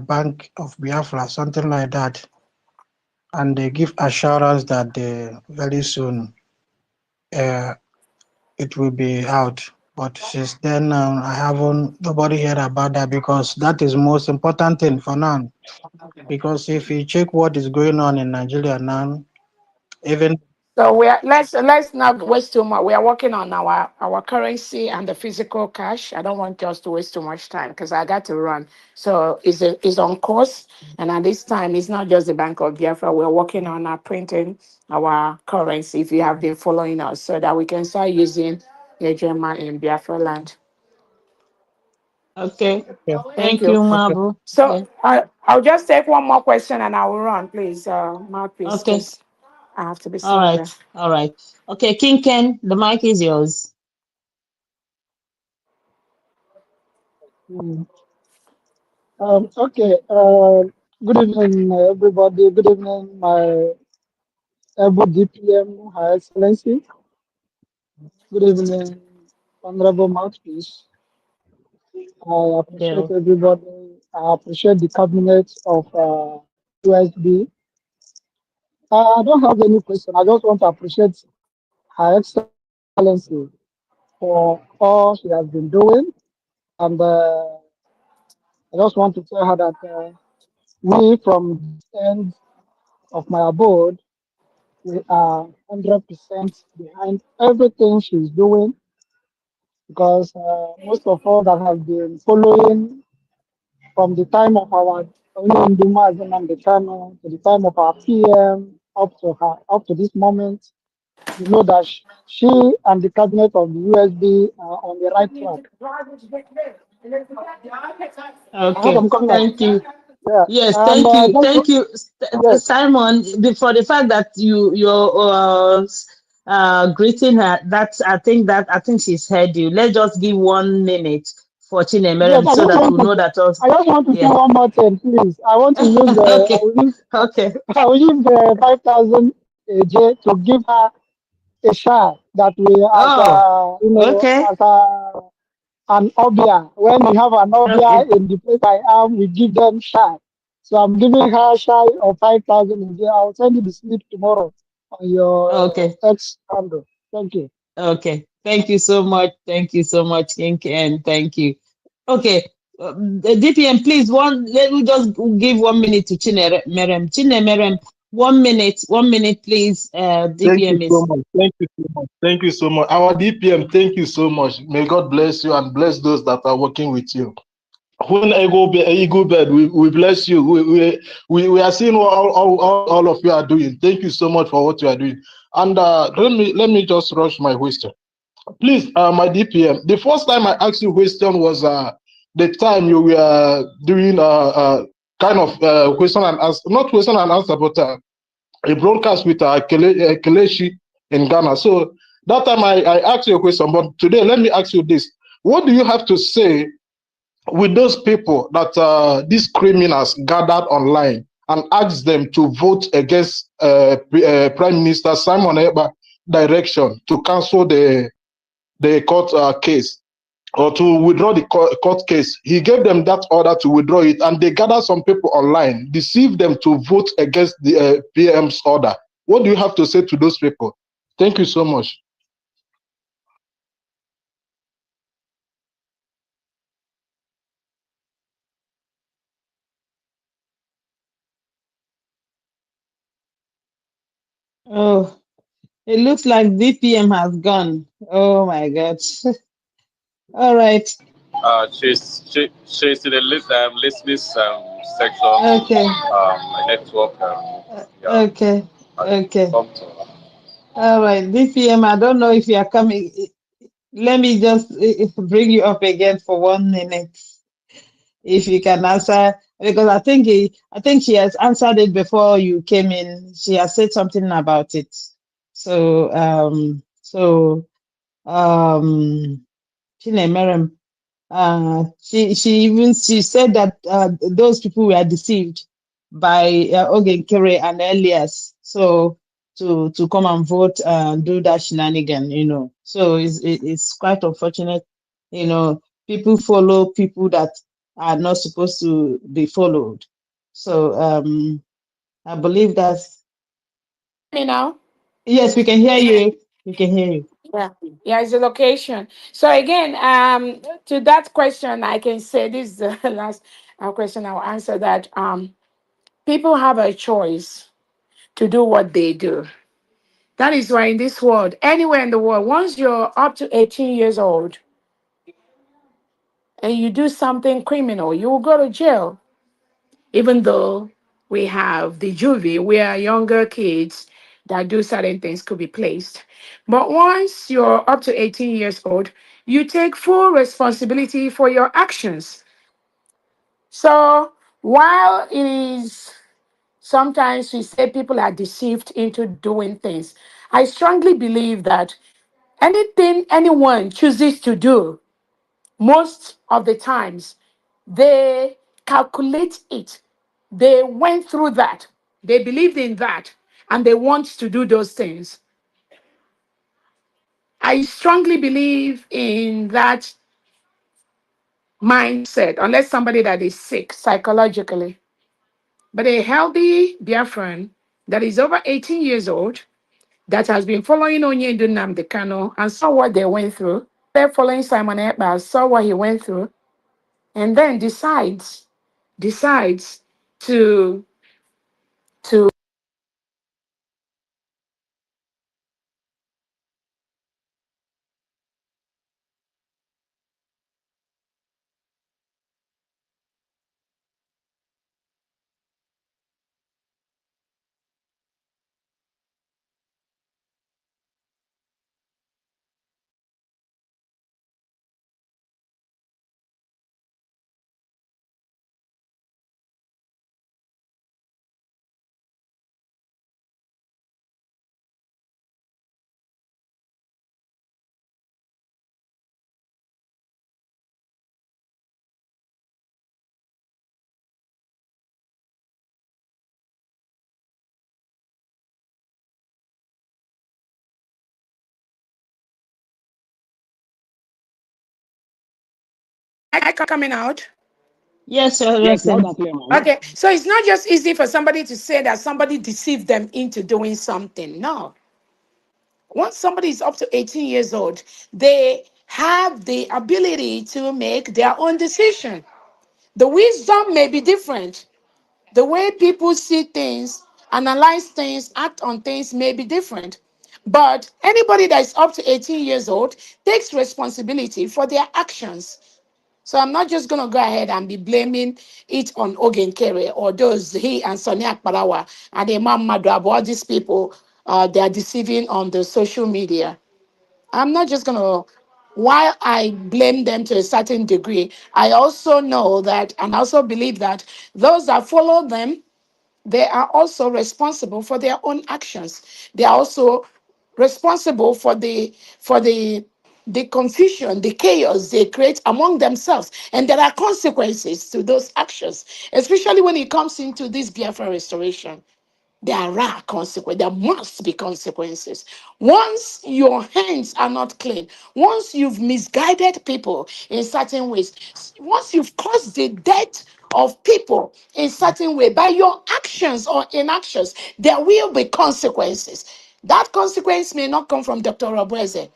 Bank of Biafra, something like that, and they give assurance that very soon uh, it will be out. But since then, I haven't nobody heard about that because that is most important thing for now. Because if you check what is going on in Nigeria now, even So let's not waste too much. We are working on our currency and the physical cash. I don't want us to waste too much time because I got to run. So it's on course, and at this time, it's not just the Bank of Biafra. We're working on our printing our currency. If you have been following us, so that we can start using Ejema in Biafra land. Okay. yeah, Thank Thank you. you, okay, Mabu. So Yeah. I'll just take one more question and I will run, please, mouthpiece, Okay. because I have to be All somewhere. right. All right. Okay, King Ken, the mic is yours. Mm. Okay. Good evening, everybody. Good evening, my able DPM, High Excellency. Good evening, Honorable Mouthpiece. I appreciate Yeah. everybody. I appreciate the cabinet of USB. I don't have any question. I just want to appreciate Her Excellency for all she has been doing. And I just want to tell her that we from this end of my abode, we are 100% behind everything she's doing because most of us that have been following from the time of our Nduma and the channel to the time of our PM up to this moment, we know that she and the cabinet of the USB are on the right track. I hope Okay. I'm coming across. Thank you. Yeah, Yes, and thank you. just Thank you, yes, Simon, for the fact that you're greeting her. I think she's heard you. Let's just give 1 minute for yes. Chinemerem so that we know that us. I just want to say Yeah. one more thing, please. I want to use Okay. Okay. I will use the 5,000 AJ to give her a share that we as Oh, okay. as an obia. When we have an Okay. obia in the place I am, we give them share. So I'm giving her share of 5,000 AJ. I'll send you the slip tomorrow on your Okay. X handle. Thank you. Okay. Thank you so much. Thank you so much, King, and thank you. Okay. The DPM, please, let me just give 1 minute to Chinemerem. Chinemerem, 1 minute, 1 minute, please. Thank you DPM so is. much. Thank you so much. Thank you so much. Our DPM, thank you so much. May God bless you and bless those that are working with you. When I go bed, we bless you. We are seeing what all of you are doing. Thank you so much for what you are doing. And let me just rush my question. Please, my DPM. The first time I asked you question was the time you were doing kind of question and answer, not question and answer, but a broadcast with Kelechi in Ghana. So that time I asked you a question, but today let me ask you this: what do you have to say with those people that these criminals gathered online and asked them to vote against Prime Minister Simon Ekpa direction to cancel the court case or to withdraw the court case? He gave them that order to withdraw it, and they gathered some people online, deceived them to vote against the PM's order. What do you have to say to those people? Thank you so much. Oh, it looks like DPM has gone. Oh my God. All right. She's in the listening section. Okay. My network. Yeah. Okay. I Okay. come to her. All right. DPM, I don't know if you are coming. Let me just bring you up again for 1 minute. If you can answer, because I think she has answered it before you came in. She has said something about it. So Chinemerem, she said that those people were deceived by Ogenkere and Elias, so to come and vote and do that shenanigan, So it's quite unfortunate, people follow people that are not supposed to be followed. So I believe that's Me now. yes, we can hear you. We can hear you. Yeah, yeah, it's the location. So again, to that question, I can say this is the last question I'll answer that people have a choice to do what they do. That is why in this world, anywhere in the world, once you're up to 18 years old and you do something criminal, you will go to jail. Even though we have the juvie where younger kids that do certain things could be placed. But once you're up to 18 years old, you take full responsibility for your actions. So while it is sometimes we say people are deceived into doing things, I strongly believe that anything anyone chooses to do, most of the times, they calculate it. They went through that. They believed in that. And they want to do those things. I strongly believe in that mindset, unless somebody that is sick psychologically. But a healthy Biafran that is over 18 years old, that has been following Onyendu Nnamdi Kanu and saw what they went through, they're following Simon Ekpa, saw what he went through, and then decides to to coming out. Yes, Yes, loud Reverend. and clear, man. Okay, so it's not just easy for somebody to say that somebody deceived them into doing something. No. Once somebody is up to 18 years old, they have the ability to make their own decision. The wisdom may be different. The way people see things, analyze things, act on things may be different. But anybody that is up to 18 years old takes responsibility for their actions. So I'm not just going to go ahead and be blaming it on Ogenkere or those, he and Sonia Akparawa and Imam Madrab, all these people, they are deceiving on the social media. I'm not just going to, while I blame them to a certain degree, I also know that and also believe that those that follow them, they are also responsible for their own actions. They are also responsible for the confusion, the chaos they create among themselves. And there are consequences to those actions, especially when it comes into this Biafra restoration. There are consequences. There must be consequences. Once your hands are not clean, once you've misguided people in certain ways, once you've caused the death of people in certain way by your actions or inactions, there will be consequences. That consequence may not come from Dr. Robreze.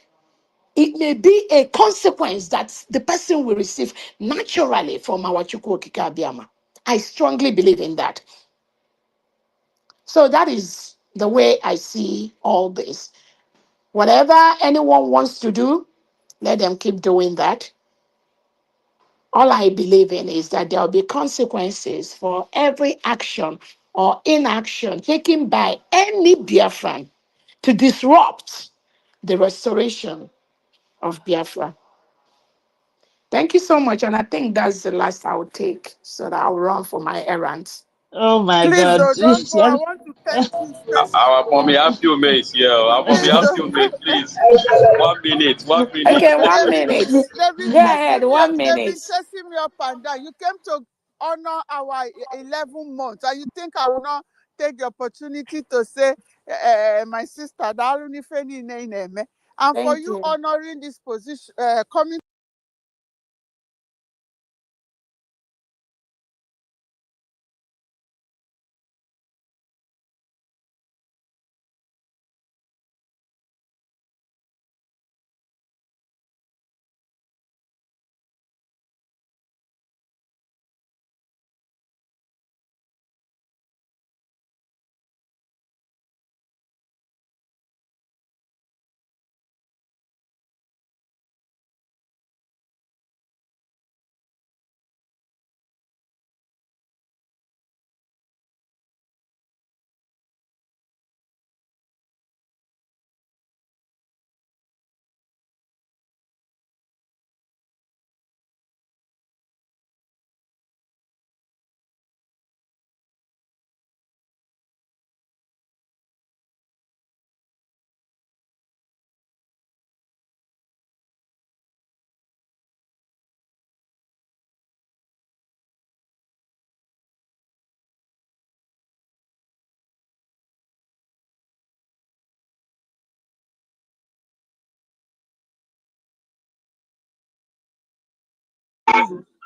It may be a consequence that the person will receive naturally from our Chukwu Okike Abiyama. I strongly believe in that. So that is the way I see all this. Whatever anyone wants to do, let them keep doing that. All I believe in is that there will be consequences for every action or inaction taken by any Biafran to disrupt the restoration of Biafra. Thank you so much. And I think that's the last I'll take so that I'll run for my errands. Oh my Please, God. don't go. I want to Thank you, Our Stacey. mommy have few minutes here. Our mommy have few minutes, please. 1 minute, 1 minute. Okay, 1 minute. Go ahead, 1 They've been minute. chasing me up and down. You came to honor our 11 months, and you think I will not take the opportunity to say, my sister, and for Thank you you. honoring this position, coming.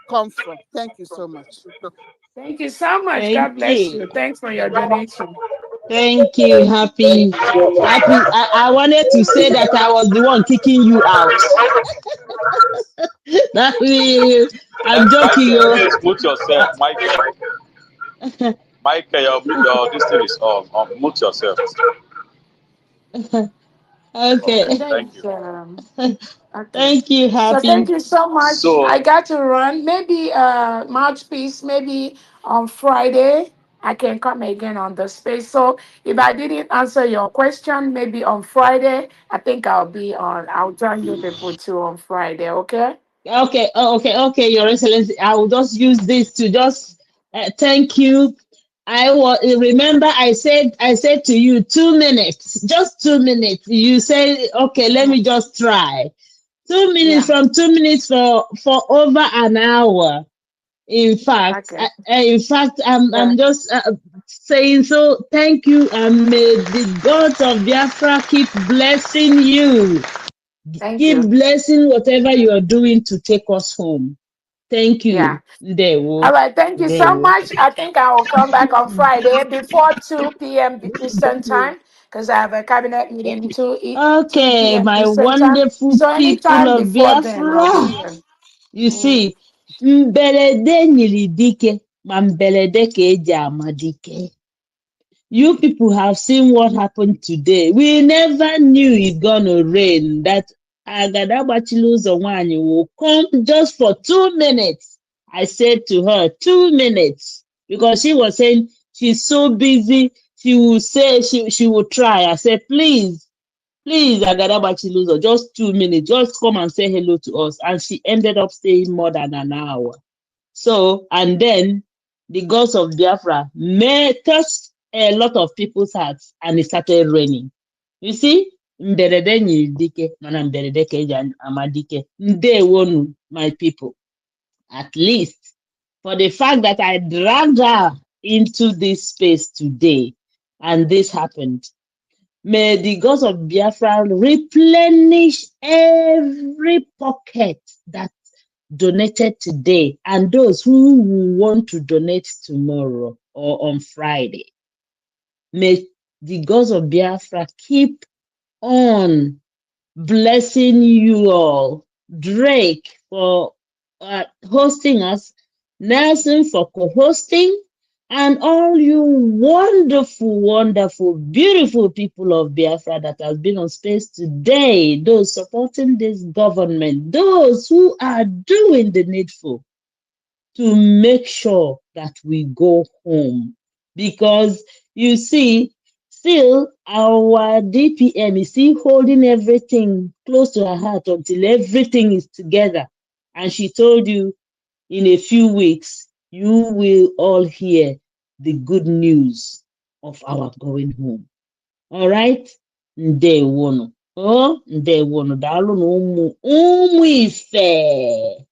Come from. Thank you so much. Thank you so much. Thank God bless you. you. Thanks for your donation. Thank you. Happy. I wanted to say that I was the one kicking you out. I'm joking, Michael, yo. please mute yourself. Michael, your this thing is on. Mute yourself. Okay, Okay. thank you. Okay. Thank you, So thank Happy. you so much. So, I got to run. Maybe mouthpiece, maybe on Friday I can come again on the space. So if I didn't answer your question, maybe on Friday, I think I'll join you people too on Friday, okay? Okay, okay, Your Excellency. I will just use this to just thank you. Remember I said to you 2 minutes, just 2 minutes. You say okay, let Yeah. me just try. 2 minutes Yeah. from 2 minutes for over an hour. Okay. In fact, Yeah. I'm just saying so. Thank you, and may the gods of Biafra keep blessing you. Thank Keep you. blessing whatever you are doing to take us home. Thank Yeah. you. All Ndewo. right, thank you so Ndewo. much. I think I will come back on Friday before 2 p.m. Eastern time because I have a cabinet meeting 2 Okay, p.m. my Eastern time. wonderful So people anytime of before then, I'll be Biafra. here. You Mm. see, mbelede nyiri dike, ma mbelede ka eji ama dike. You people have seen what happened today. We never knew it gonna rain. That Agadabachiluzo Nwanyị will come just for 2 minutes. I said to her, 2 minutes, because she was saying she's so busy. She will say she will try. I said, please, Agadabachiluzo, just 2 minutes. Just come and say hello to us. And she ended up staying more than an hour. So, and then the gods of Biafra may touch a lot of people's hearts and it started raining. You see? Mberede nyiri dike, mana mberede ka eji ama dike. Ndewonu, my people. At least for the fact that I dragged her into this space today and this happened. May the gods of Biafra replenish every pocket that donated today and those who will want to donate tomorrow or on Friday. May the gods of Biafra keep on blessing you all. Drake for hosting us, Nelson for co-hosting, and all you wonderful, beautiful people of Biafra that has been on space today, those supporting this government, those who are doing the needful to make sure that we go home. Because you see, still our DPM is still holding everything close to her heart until everything is together. And she told you in a few weeks, you will all hear the good news. of our going home. All right? Ndewono. Oh, ndewono. Daalụ na ụmụ ife.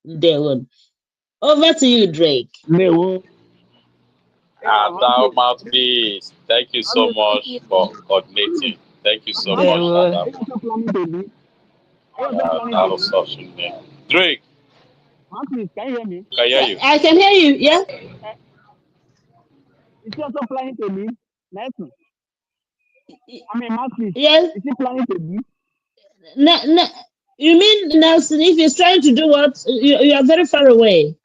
Ndewono. Over to you, Drake. Ndewo. Thou mouthpiece. Thank you so much for coordinating. Thank you so much, Adam. That was such a name. Drake. Mouthpiece, can you hear me? Can hear you. I can hear you, yeah? Is he also planning to leave? Nelson. I mean, Mouthpiece. Yes. Is he planning to leave? No, you mean Nelson, if he's trying to do what? You are very far away.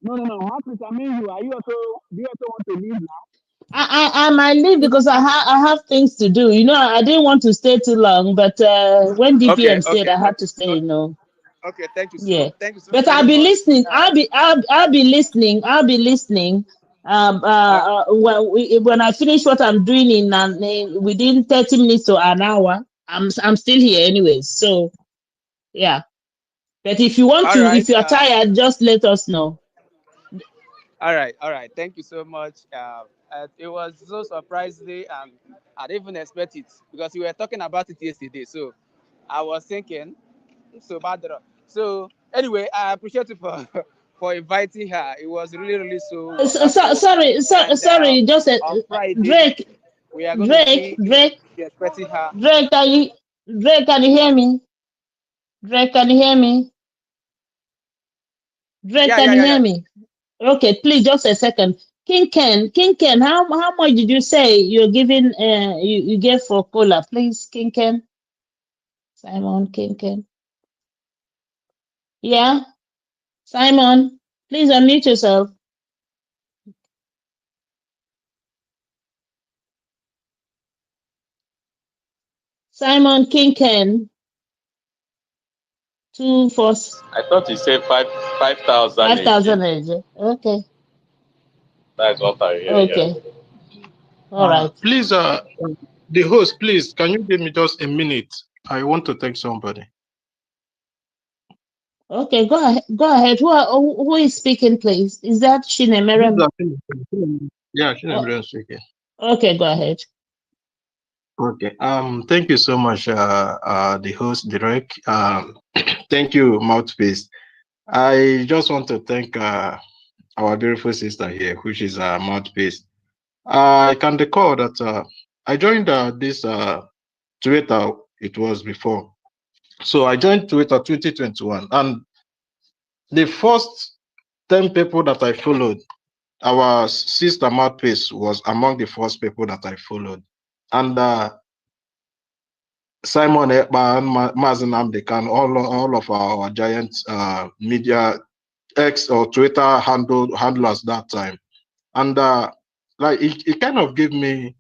No. Mouthpiece, I mean you. Are you also, do you also want to leave now? I might leave because I have things to do. You know, I didn't want to stay too long, but when DPM said I had to stay, you know. Okay, thank you. Yeah, Thank you so but very I'll be much. listening. I'll be listening. I'll be listening. When I finish what I'm doing in within 30 minutes to an hour, I'm still here anyways. So yeah. But if you want to, if you are tired, just let us know. All right. Thank you so much. It was so surprising, and I didn't even expect it because we were talking about it yesterday. So I was thinking, so bad. So anyway, I appreciate you for inviting her. It was really so wonderful. Sorry. Just on Friday, Drake. we are going to be expecting her. Drake, can you hear me? Drake, can you hear me? Drake, can you hear me? Okay, please, just a second. King Ken, how much did you say you're giving? You gave for cola, please, King Ken. Simon, King Ken. Yeah, Simon, please unmute yourself. Simon, King Ken. 2 4. I thought you said 5,000. 5,000. Okay. That's what I hear. Okay. Yeah. All right. Please, the host, please, can you give me just a minute? I want to thank somebody. Okay, go ahead. Who is speaking, please? Is that Chinemerem? Yeah, Chinemerem speaking. Okay, go ahead. Okay. Thank you so much, the host, Derek. Thank you, Mouthpiece. I just want to thank our beautiful sister here, which is Mouthpiece. I can recall that I joined this Twitter. It was before, so I joined Twitter 2021, and the first 10 people that I followed, our sister Mouthpiece was among the first people that I followed, and Simon Ekpa and Mazen Amdekan, all of our giant media X or Twitter handlers that time, and like it kind of gave me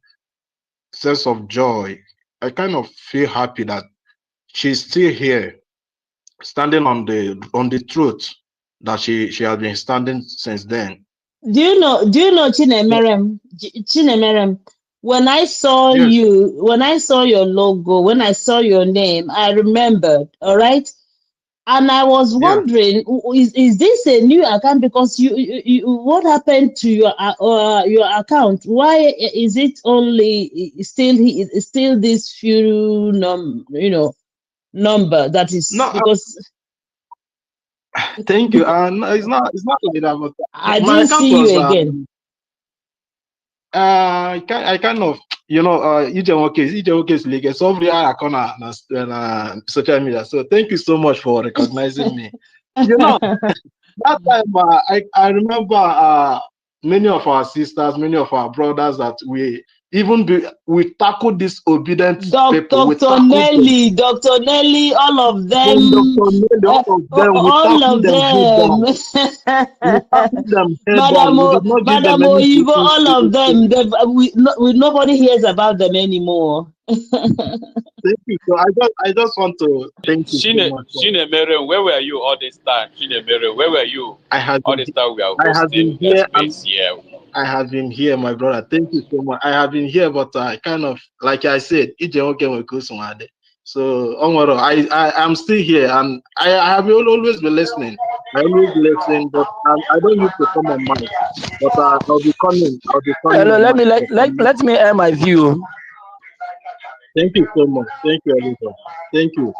sense of joy. I kind of feel happy that she's still here, standing on the truth that she has been standing since then. Do you know Chinemerem? Chinemerem, when I saw you, when I saw your logo, when I saw your name, I remembered, all right? And I was wondering, is this a new account? Because you what happened to your account? Why is it only still this few number that is because? Thank you. It's not like that, but I didn't see you again. I kind of, EJ is legal. So every I on social media. So thank you so much for recognizing me. That time I remember many of our sisters, many of our brothers that we tackled this obedient people. Dr. Nelly, all of them. All of them. Madam Oyibo, all of them. Nobody hears about them anymore. Thank you. So I just want to thank you so much. Chinemere, where were you all this time? Chinemere, where were you? All this time we are hosting space here. I have been here, my brother. Thank you so much. I have been here, but I kind of, like I said, so I'm still here, and I have always been listening. I always listen, but I don't used to come on mic. But I'll be coming. I'll be coming Hello, on let mic. me let me air my view. Thank you so much. Thank you, everybody. Thank you.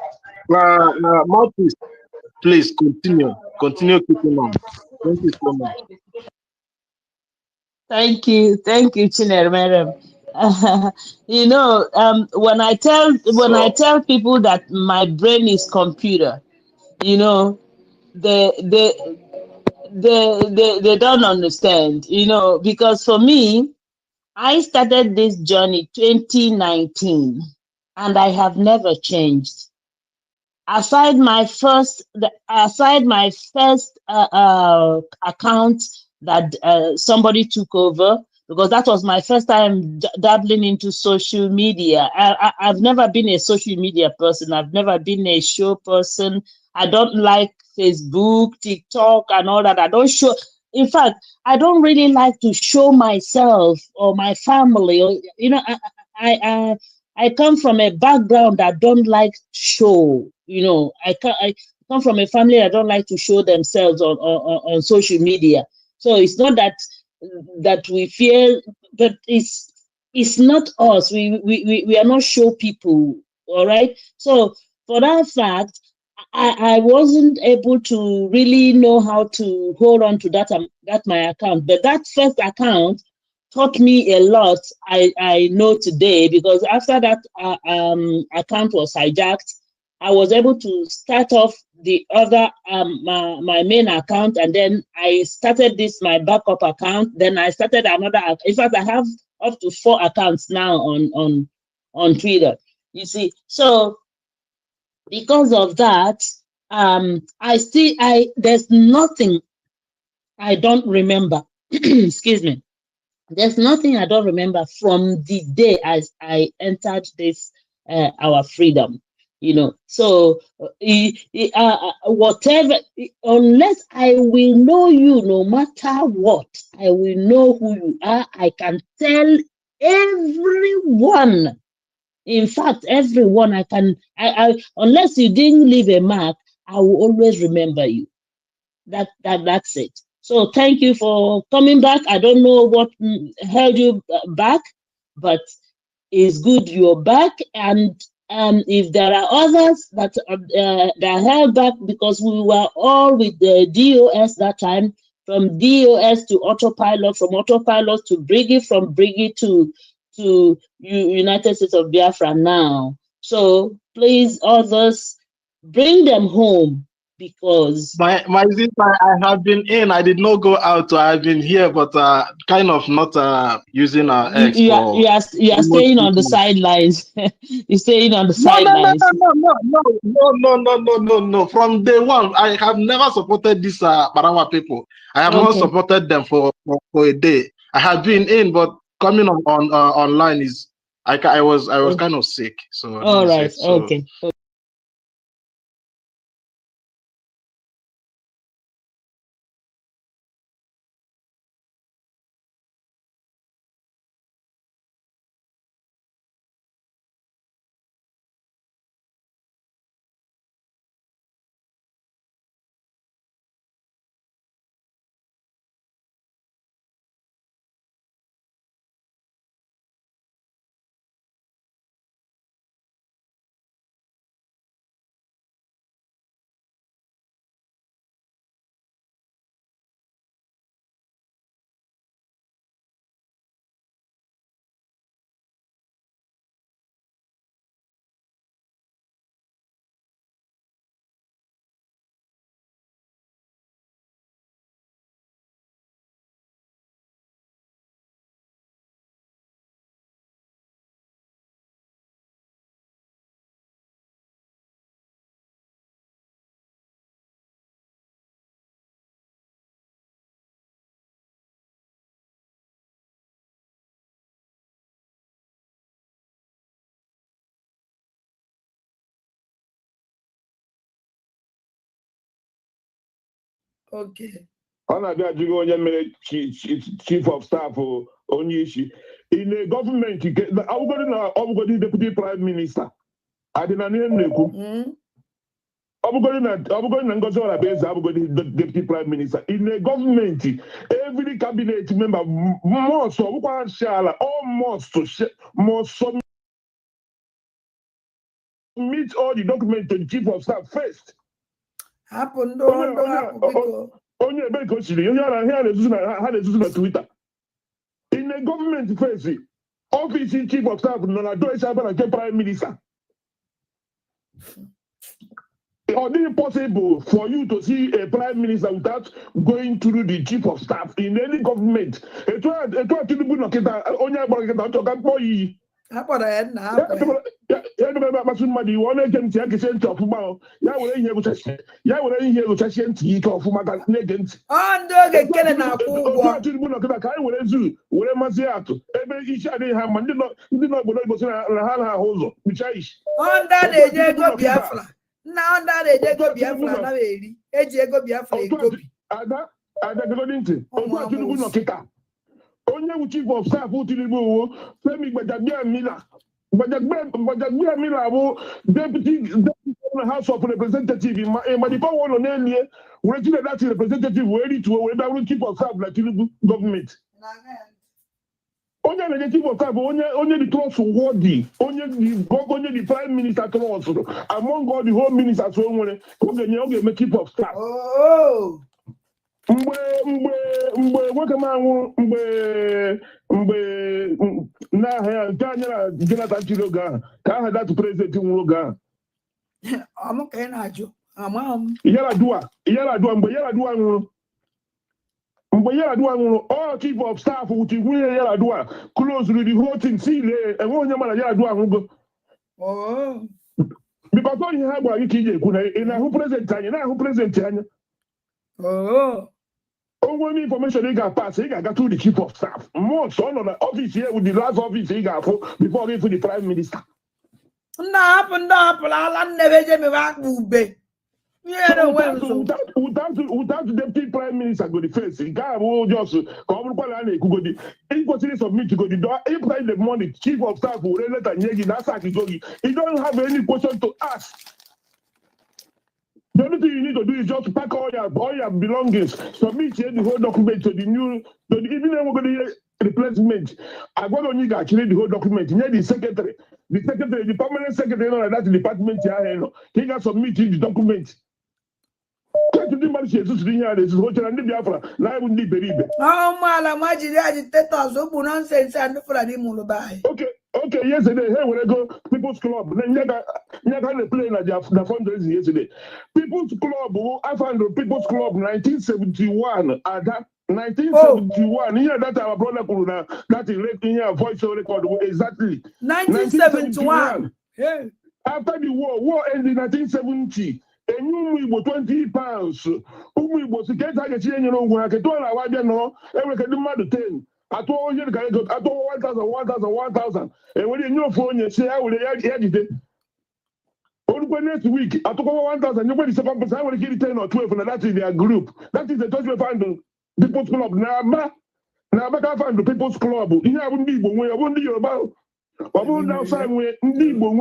Mouthpiece, please continue. Continue keeping on. Thank you so much. Thank you, Chinere madam. When I tell people that my brain is computer, you know, they they don't understand, because for me, I started this journey 2019, and I have never changed. Aside my first account that somebody took over, because that was my first time dabbling into social media. I've never been a social media person. I've never been a show person. I don't like Facebook, TikTok, and all that. I don't show. In fact, I don't really like to show myself or my family. Or I come from a background that don't like show. I come from a family that don't like to show themselves on social media. So it's not that we fear, but it's not us. We are not show people. All right. So for that fact, I wasn't able to really know how to hold on to that my account. But that first account taught me a lot. I know today, because after that account was hijacked, I was able to start off the other my main account, and then I started this my backup account. Then I started another. In fact, I have up to 4 accounts now on Twitter. You see, so because of that, there's nothing I don't remember. Excuse me. There's nothing I don't remember from the day as I entered this our freedom. So whatever, unless I will know you, no matter what, I will know who you are. I can tell everyone. In fact, everyone unless you didn't leave a mark, I will always remember you. That's it. So thank you for coming back. I don't know what held you back, but it's good you're back. And if there are others that are held back, because we were all with the DOS that time, from DOS to autopilot, from autopilot to Briggy, from Briggy to United States of Biafra now. So please, others, bring them home, because My sister, I have been in. I did not go out. I've been here, but kind of not using X you for are almost staying 6 on the months. sidelines. You're staying on the No, no, no, sidelines. no, no, no, no, no, no, no, no, no. From day one, I have never supported these Barawa people. I have not Okay. supported them for a day. I have been in, but coming on online is I was kind of sick, so this All is right. it. So Okay. Okay. ọ na-abịa ajụghị onye mere chief of staff onye isi in a gọọmenti ọbụgodị na ọbụgodị deputy prime minister adị na ihe m na-ekwu Abugoni Ngozi Olabese, Abugoni the deputy prime minister. In the government, every cabinet member must submit all the documents to the chief of staff first. Happen Onye ebe ka o siri onye ara ha na-ezuzu na Twitter. In the government first, office chief of staff nọ na do isi abịa nke prime minister. Or is it possible for you to see a prime minister without going through the chief of staff in any government? Tinubu nọkịta onye agbara nkịta ọ chọka mkpọ iyi. Masị mmadụ iwe ọ na-ege ntị ya kesie ntị ọfụma ya were ihe egochasie ntị ike ọfụma ka na-ege ntị. Tinubu nọkịta ka anyị were zuru were masị ya atụ ebe isi adịghị ha ma ndị nọ obodo Igbo sị na ha na-ahụ ụzọ kpụcha isi. na-eje ego Biafra. Nna na-eje ego Biafra na eri eji ego Biafra egobi. Ada gagodi ntị otu a Tinubu nọkịta onye wu chief of staff Tinubu wo Femi Gbajabiamila bụ deputy House of Representatives ma the power nọ n'elie were tinye that representative wee rituo wee bịa chief of staff na Tinubu gọọmenti. Onye na-eje chief of staff onye the trust worthy onye the prime minister trust among all the home ministers o nwere ọ ga-eme chief of staff. Mgbe nwoke m anwụ mgbe n'aha ya nke anya na Jonathan chiri oge ahụ ka aha datu prezident nwụrụ oge ahụ. Yaradua mgbe Yaradua nwụrụ all chief of staff wuchi nwunye Yaradua close the whole thing sile enwe onye mara Yaradua nwụgo. Because ọ ihe ha gwara gị ka ị ga-ekwu na ị na-ahụ prezident anya na-ahụ prezident anya. Only information he got passed, he got to the chief of staff. More son of the office here with the last office he got before he for the prime minister. Without the deputy prime minister go the face, he got just come he go to submit to go the door. He pay the money, chief of staff will let and he don't have any question to ask. The only thing you need to do is just pack all your belongings, submit the whole document to even the replacement. I got on you actually the whole document. You the secretary, the permanent secretary of that department he got submit the document. To do much Jesus here, this is hotel and Biafra. Now we need beribe. Okay, yesterday, hey, when I go People's Club, then you got the plane at the fundraising yesterday. People's Club, I found the People's Club 1971 at that 1971. Here that our brother Kuruna, that is here voice record exactly. 1971. Yeah. After the war ended in 1970. And you will 20 pounds. Who was to get a change, you know, when I can do it, every can do matter 10. I told you, I told 1,000. And when you know phone, you say, I will edit it. Only next week, I took over 1,000. Nobody said, I will give it 10 or 12, and that's in their group. That is the touch we find the People's Club. Now, I find the People's Club. You wouldn't be when I wouldn't be about. I wouldn't outside when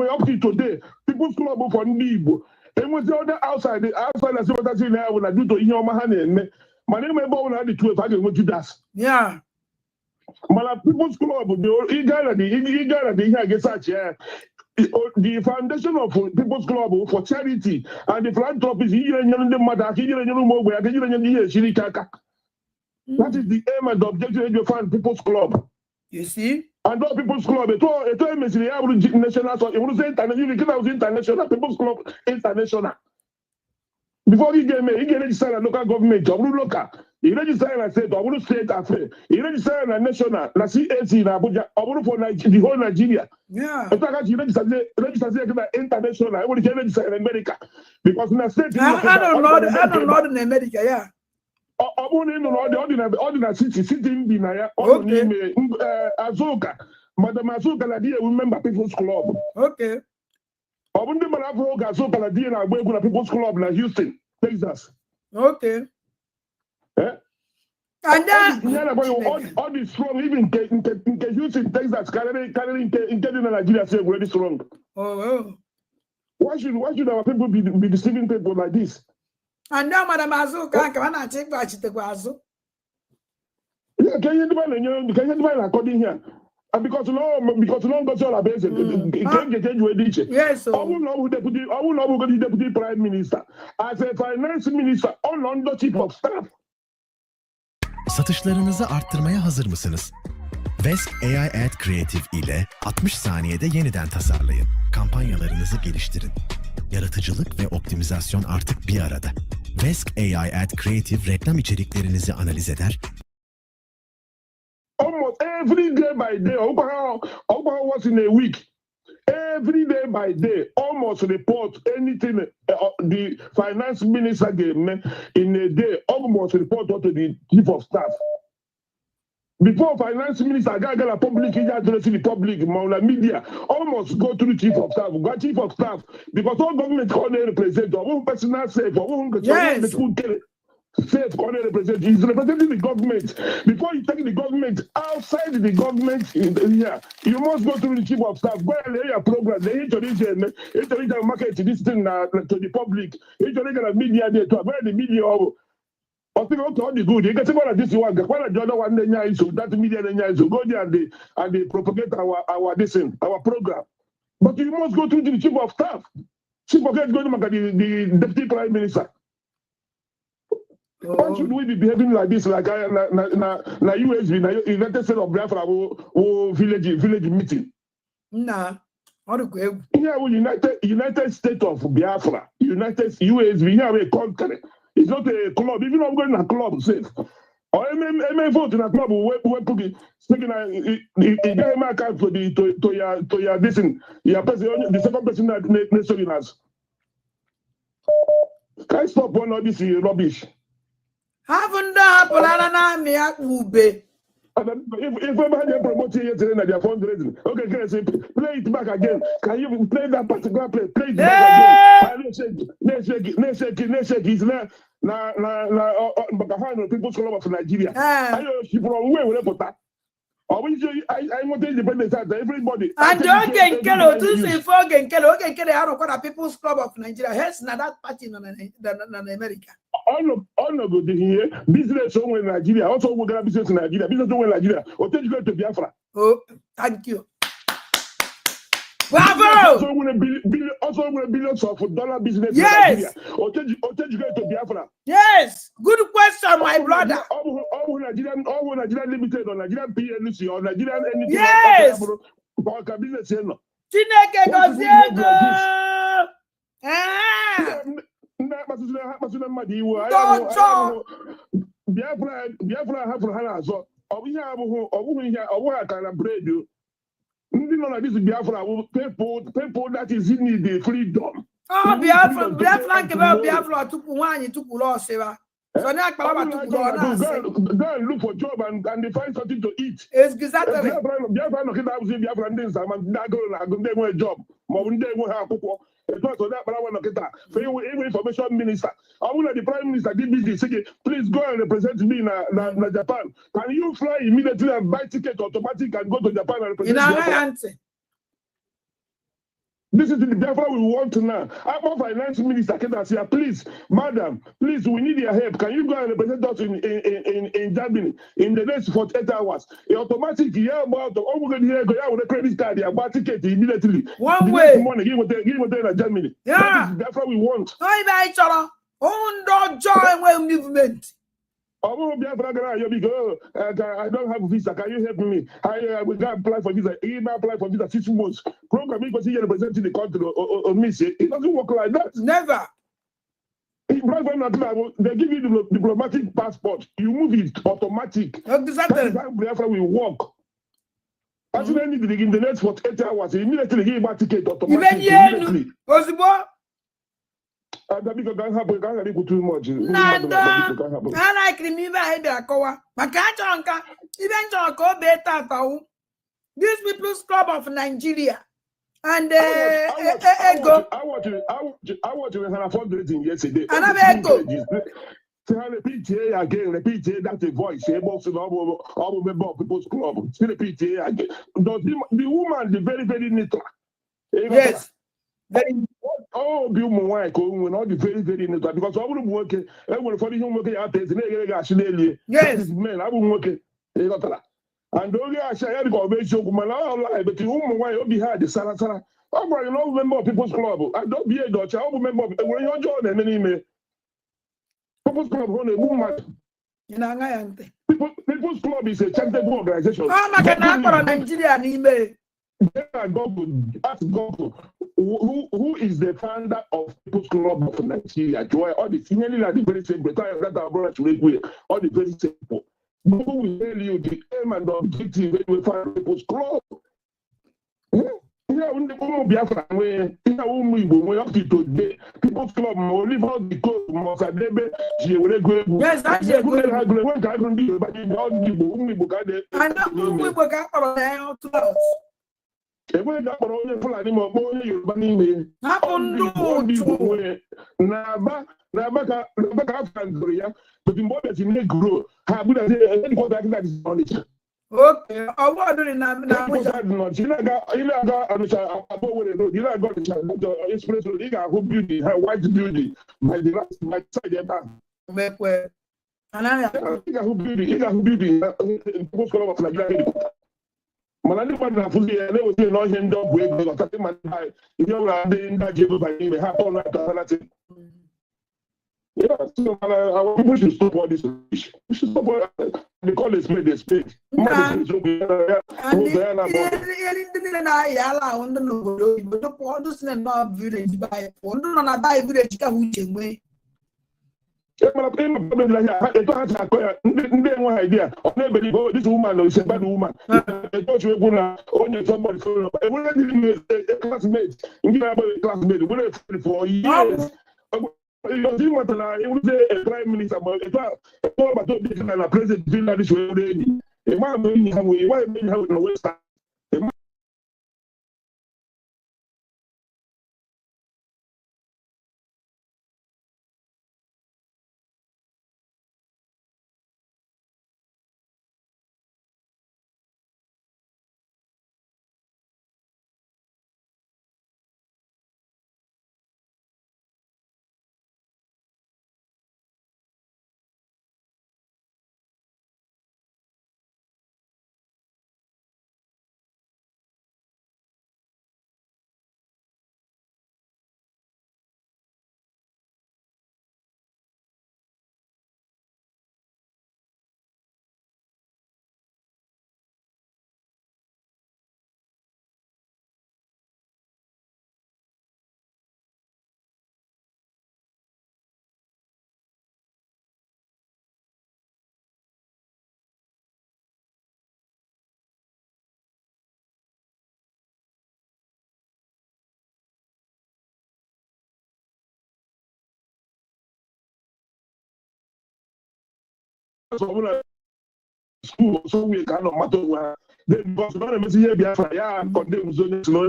up to today. People's Club for Nibo. And with the other outside, I see what I see now when I do to your man. My name is Bowen, I had the 12, I can go to that. Yeah. My People's Club, the foundation of People's Club for charity and the philanthropist, that is the aim and the objective of your fund People's Club. You see? And all People's Club, it was national, so it was international, People's Club International. Before he get registered a local government, local. He registered a state, or state affair. He registered a national, la CAC in Abuja, or for the whole Nigeria. Yeah. In fact, he registered international. I want to register in America. Because in the state, I don't know in America, yeah. Ordinary city in Binaya, Azuka. Madam Azuka, we remember People's Club. Okay. People's Club in Houston, Texas. Okay. And all this strong, even in Houston, Texas, Canada, in Nigeria, say very strong. Oh. Why should our people be deceiving people like this? And now, Madam Azu, can I take back to the Guazu? Yeah, can you divide according here? And because no goes all about it. Yes, I will know who deputy prime minister. As a finance minister, all under chief of staff. Satışlarınızı arttırmaya hazır mısınız? Vesk AI Ad Creative ile 60 saniyede yeniden tasarlayın. Kampanyalarınızı geliştirin. Yaratıcılık ve optimizasyon artık bir arada. Vesk AI Ad Creative reklam içeriklerinizi analiz eder. Almost every day by day, over once in a week, every day by day, almost report anything the finance minister gave me in a day, almost report to the chief of staff. Before finance minister got a public addressing the public, media, almost go to the chief of staff, because all government can't represent, or one personal safe, or one safe corner represent. He's representing the government. Before you take the government outside the government, you must go through the chief of staff. Go and lay your program. They introduce market this thing to the public. Introduce the media there to where the media. I think all the good. You can say what this one. What the other one that media go there and they propagate our program. But you must go through the chief of staff. Chief of staff go to the deputy prime minister. Why should we be behaving like this? Like na USB, na United States of Biafra, village meeting. Nah, what a great. Here we United States of Biafra, United USB. Here we a country. It's not a club. Even if I'm going to a club, safe. Or I vote in a club. We speaking. He got my account for to your this your person. The second person that necessary has. Can I stop one of this rubbish? Haven't that me at Ube? If everybody promoting yesterday at their fundraising, okay, can I say play it back again? Can you play that particular play? Play it back again. Let's shake it. It's na People's Club of Nigeria. I from where we put that. I want independence at everybody. And don't get Kello, two say four get Kello, okay, Kello, I don't call People's Club of Nigeria. Hence, not that party in America. All good here. Business somewhere in Nigeria. Also, we're going to business in Nigeria. Business somewhere in Nigeria. Or take you to Biafra. Oh, thank you. Bravo! Also, with billions of dollar business yes. in Nigeria. Or take you to Biafra. Yes. Good question, my brother. All Nigerian Limited or Nigerian PLC or Nigerian anything. Yes. For business here. Chineke Gosiego. Biafra have Hana so This Biafra will people that is in the freedom. Oh, Biafra took one, took loss. So now go and look for job and they find something to eat. Exactly. Biafra job. It was that for you, even information minister. I will let the prime minister give me this. Please go and represent me in Japan. Can you fly immediately and buy ticket automatic and go to Japan and represent Japan? This is the Biafra we want now. Our finance minister can say, please, madam, please, we need your help. Can you go and represent us in Germany in the next 48 hours? Automatic, about the credit card, about ticket immediately. One way. Money, give it Germany. Yeah. That's what we want. Join movement. I don't have a visa. Can you help me? We can't apply for visa. He may apply for visa 6 months. Program because he representing the country or miss it. It doesn't work like that. Never. They give you the diplomatic passport. You move it automatic. Exactly. That's how Biafra will work. As soon as in the next 48 hours, immediately give a ticket automatically. Immediately. Because can't happen too much. I like remember Hedakoa. Makachonka, even Chonko Beta. This People's Club of Nigeria. And I want to have a fundraising yesterday. And I'm echo. Repeat again, that's a voice. All member of People's Club. Repeat again. The woman, the very, very neutral. Yes. Oh, be more when all the very innocent because I wouldn't work it. I would for you working out there, and yes, men, I wouldn't work it. And only I say, I go make you man, but you why be hard the Sarah. I'm going to remember People's Club. I don't be a Dutch. I remember when you're joining an email. People's Club on a woman. People's Club is a charitable organization. Nigeria email. Ask Google who is the founder of People's Club of Nigeria? Joy, all the nearly like the very simple. That our brother to make all the very simple. Google will tell you the aim and the objective when we find People's Club. Yeah, when the Biafra, when we up to today, People's Club, only for the code, Mosadebe, she will go. Yes, that's a good one. I don't be, but you don't give me book. I know we work out around to us. Ewe da kpọrọ onye Fulani ma ọ kpọọ onye Yoruba n'ime na-aba ka afọ ndụrụ ya but mgbe ọ bịazi na-eguro ha abụdazi edikọta akịta dị n'Ọnịcha. Ọwọ́ ọdún ni na Abuja. Ilé aga Ọnịcha abụọ were road, ilé aga Ọnịcha express road, ị ga-ahụ building, white building by the last by side ebe ahụ. Ị ga-ahụ building People's Club of Nigeria headquarters. Mana ndị mmadụ na-afụzi ya na-eweta n'ọhịa ndị ọgwụ ego ọtụtụ ma ihe ọbụla ndị ji ego banye ime ha tọọ atọhalati. Our people should stop all this. We should stop all the call is made a spade. This woman is a bad woman. Somebody classmate. Classmate. For years. You want to a prime minister, but it's all about the president doing this way already. A man may have no West. School, so we cannot matter where the boss not a message Biafra, yeah, condemn zone slow.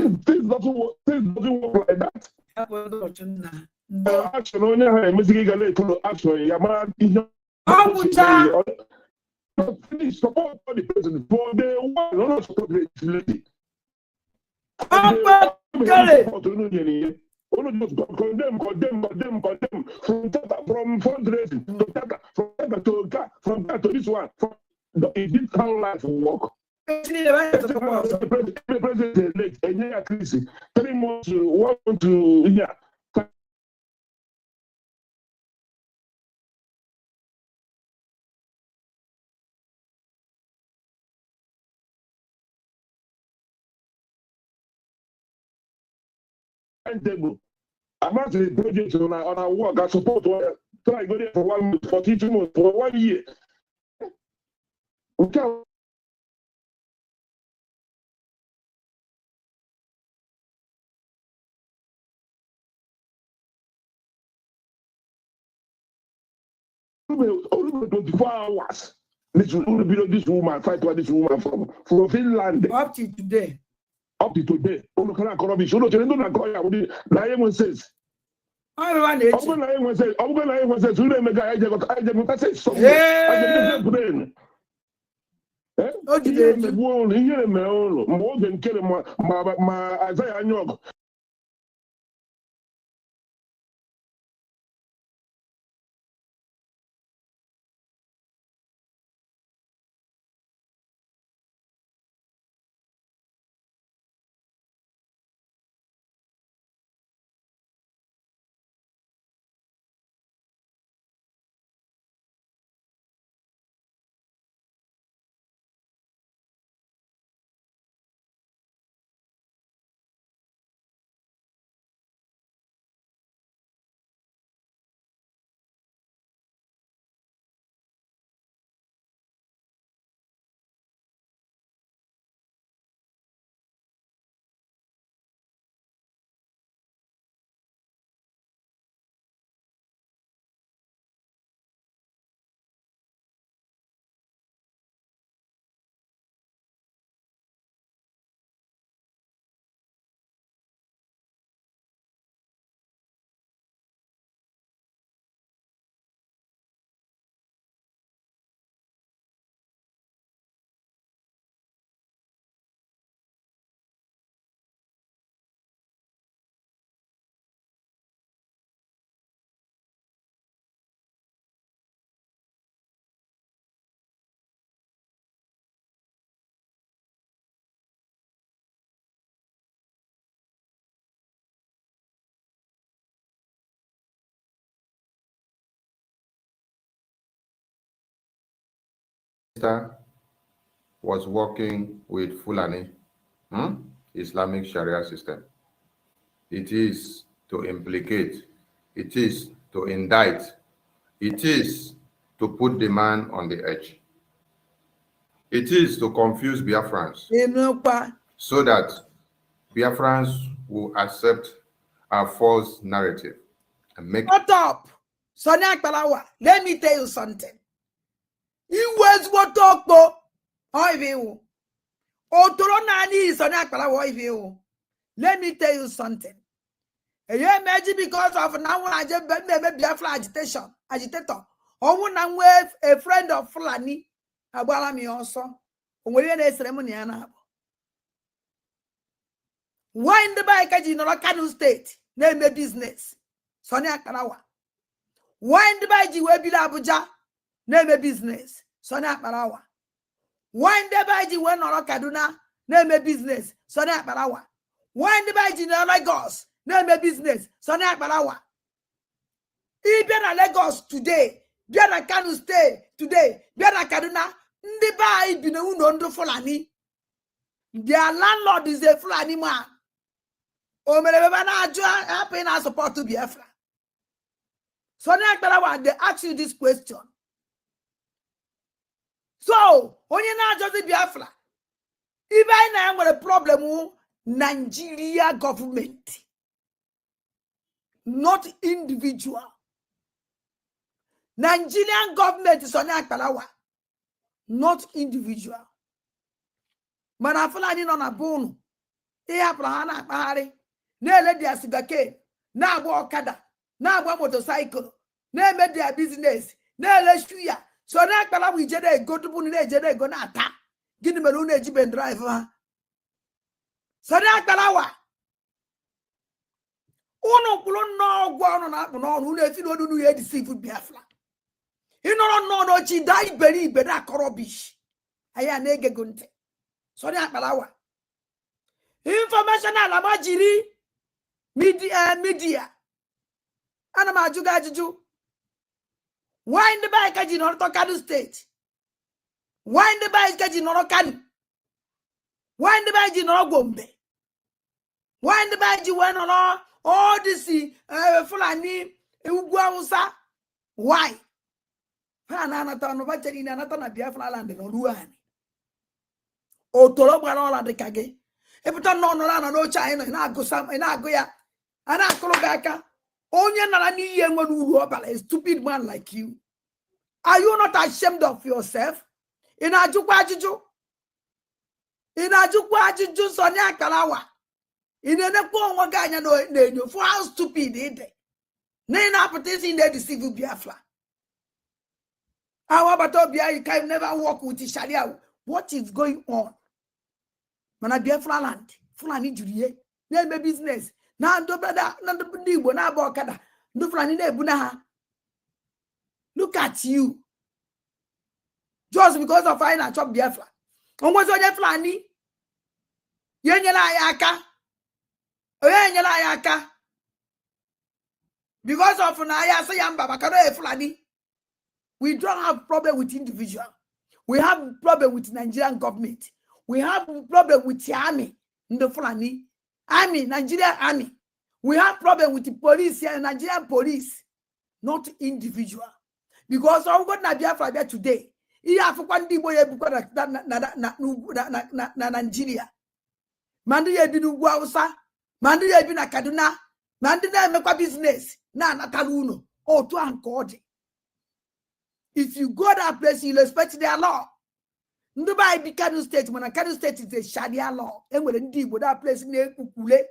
Things doesn't work like that. Action on your music action. Please support the president for the one not support the lady. Condemn from fundraising from that to this one. It did how life work. The president elect and at least 3 months want to table. I'm not the project on our work. I support try go there for 1 month, for 2 months, for 1 year. Okay. Only 24 hours. This woman fight for this woman from Finland. Up to today. Up to today. Ono kana korobi. Ono chendo na koya udi na yemo says. Everyone is. Ogo na yemo says. Ogo na yemo says. Ule mega aje meka say something. Aje meka brain. Eh? Iye me buon. Iye me ono. Mo gen kele ma Isaiah Anyog. Was working with Fulani Islamic Sharia system. It is to implicate, it is to indict, it is to put the man on the edge. It is to confuse Biafrans so that Biafrans will accept our false narrative and make. Shut up! Sonia Kalawa, let me tell you something. You was what talk bo? I will. Let me tell you something. And you imagine because of now when I just maybe Biafra agitator. Or when I'm with a friend of Fulani, Abala me also. When you ceremony anna. Why in the bike in Kano State? Name a business. Sonia Kalawa. Why in the bike you will be Abuja? Name a business. Sonia Kalawa. Why in the bike when on Kaduna? Name a business. Sonia Kalawa. Why in the bike in Lagos? Name a business. Sonia Kalawa. Even a Lagos today, Biana Kano State today, Biana Kaduna, the bike be no undo Fulani. Their landlord is a Fulani man. Oh, I pay our support to Biafra. Sonia Kalawa, they ask you this question. So, when you're not just Biafra, even I am with a problem, Nigeria government, not individual. Nigerian government is on Akalawa, not individual. Manafula ni nona bonu. Iya prahana bahari. Ne le dia sigake. Na abo okada. Na abo motorcycle. Ne me dia business. Ne le shuya. So na Akalawa ijede go to bunu ne ijede go na ata. Gini melu ne jiben driver. So na Akalawa. Uno kulo no gwa no na no no fi no no ye deceive Biafra. You no chi die beri beda korobish. Aya na ege gunte. So na Akalawa. Information ala majiri media. Ana majuga juju. Why in the bike kaji no to Kano State? Why in the bike kaji no Kano? Why in the bike no Gombe? Why in the bike when on all this Fulani Ugwausa? Why? Hana ta no bacheri na ta na Biafra land no ruani. O toro gbara ola de kage. Ebuta no no China na go sam na go ya. Ana akologa aka. Onye nara ni ye nwe uru obala, a stupid man like you. Are you not ashamed of yourself? Ina jukwa ajụjụ Sani Akalawa. Ina nekwo onwe gị anya n'enyo for how stupid ide. Na ina apụtisi in the civil Biafra. How about you can never work with the Sharia? What is going on? Mana Biafra land, Fulani Julie, name business. Na ndo brother, na ndo Igbo na aba Okada. Ndo Fulani na ebuna ha. Look at you. Just because of I na chop Biafra. Onwe so je Fulani. Yenyela ya aka. Yenyela ya aka. Because of na ya say yamba bakaro e Fulani. We don't have problem with individual. We have problem with Nigerian government. We have problem with the army, the Fulani army, Nigerian army. We have problem with the police here, Nigerian police, not individual. Because I'm going to Biafra there today. He have one day boy na Nigeria. Mandu ye binu Guausa, Mandu ye bina Kaduna, Mandu na mekwa business na Nataluno. Oh, to ankodi. If you go that place, you respect their law. Ndubai be Kano State, when a Kano State is a Sharia law. And when indeed would that place near Kukule.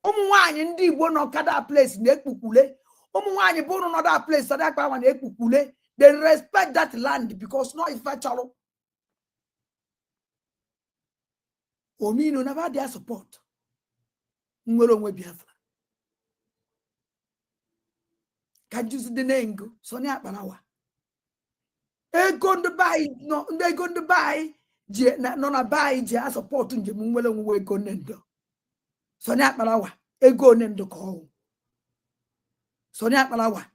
Omuani indeed won't not cut that place near Kukule. Omuani born on that place, so that one near Kukule. They respect that land because not if I chalo. Omino never their support. Mwero mwe Biafra. Can you see the name? Sonia Banawa. They going to buy no, they going to buy no buy just support nje mwele mwe go nendo. Sonia Banawa. Ego nendo ko. Sonia Banawa.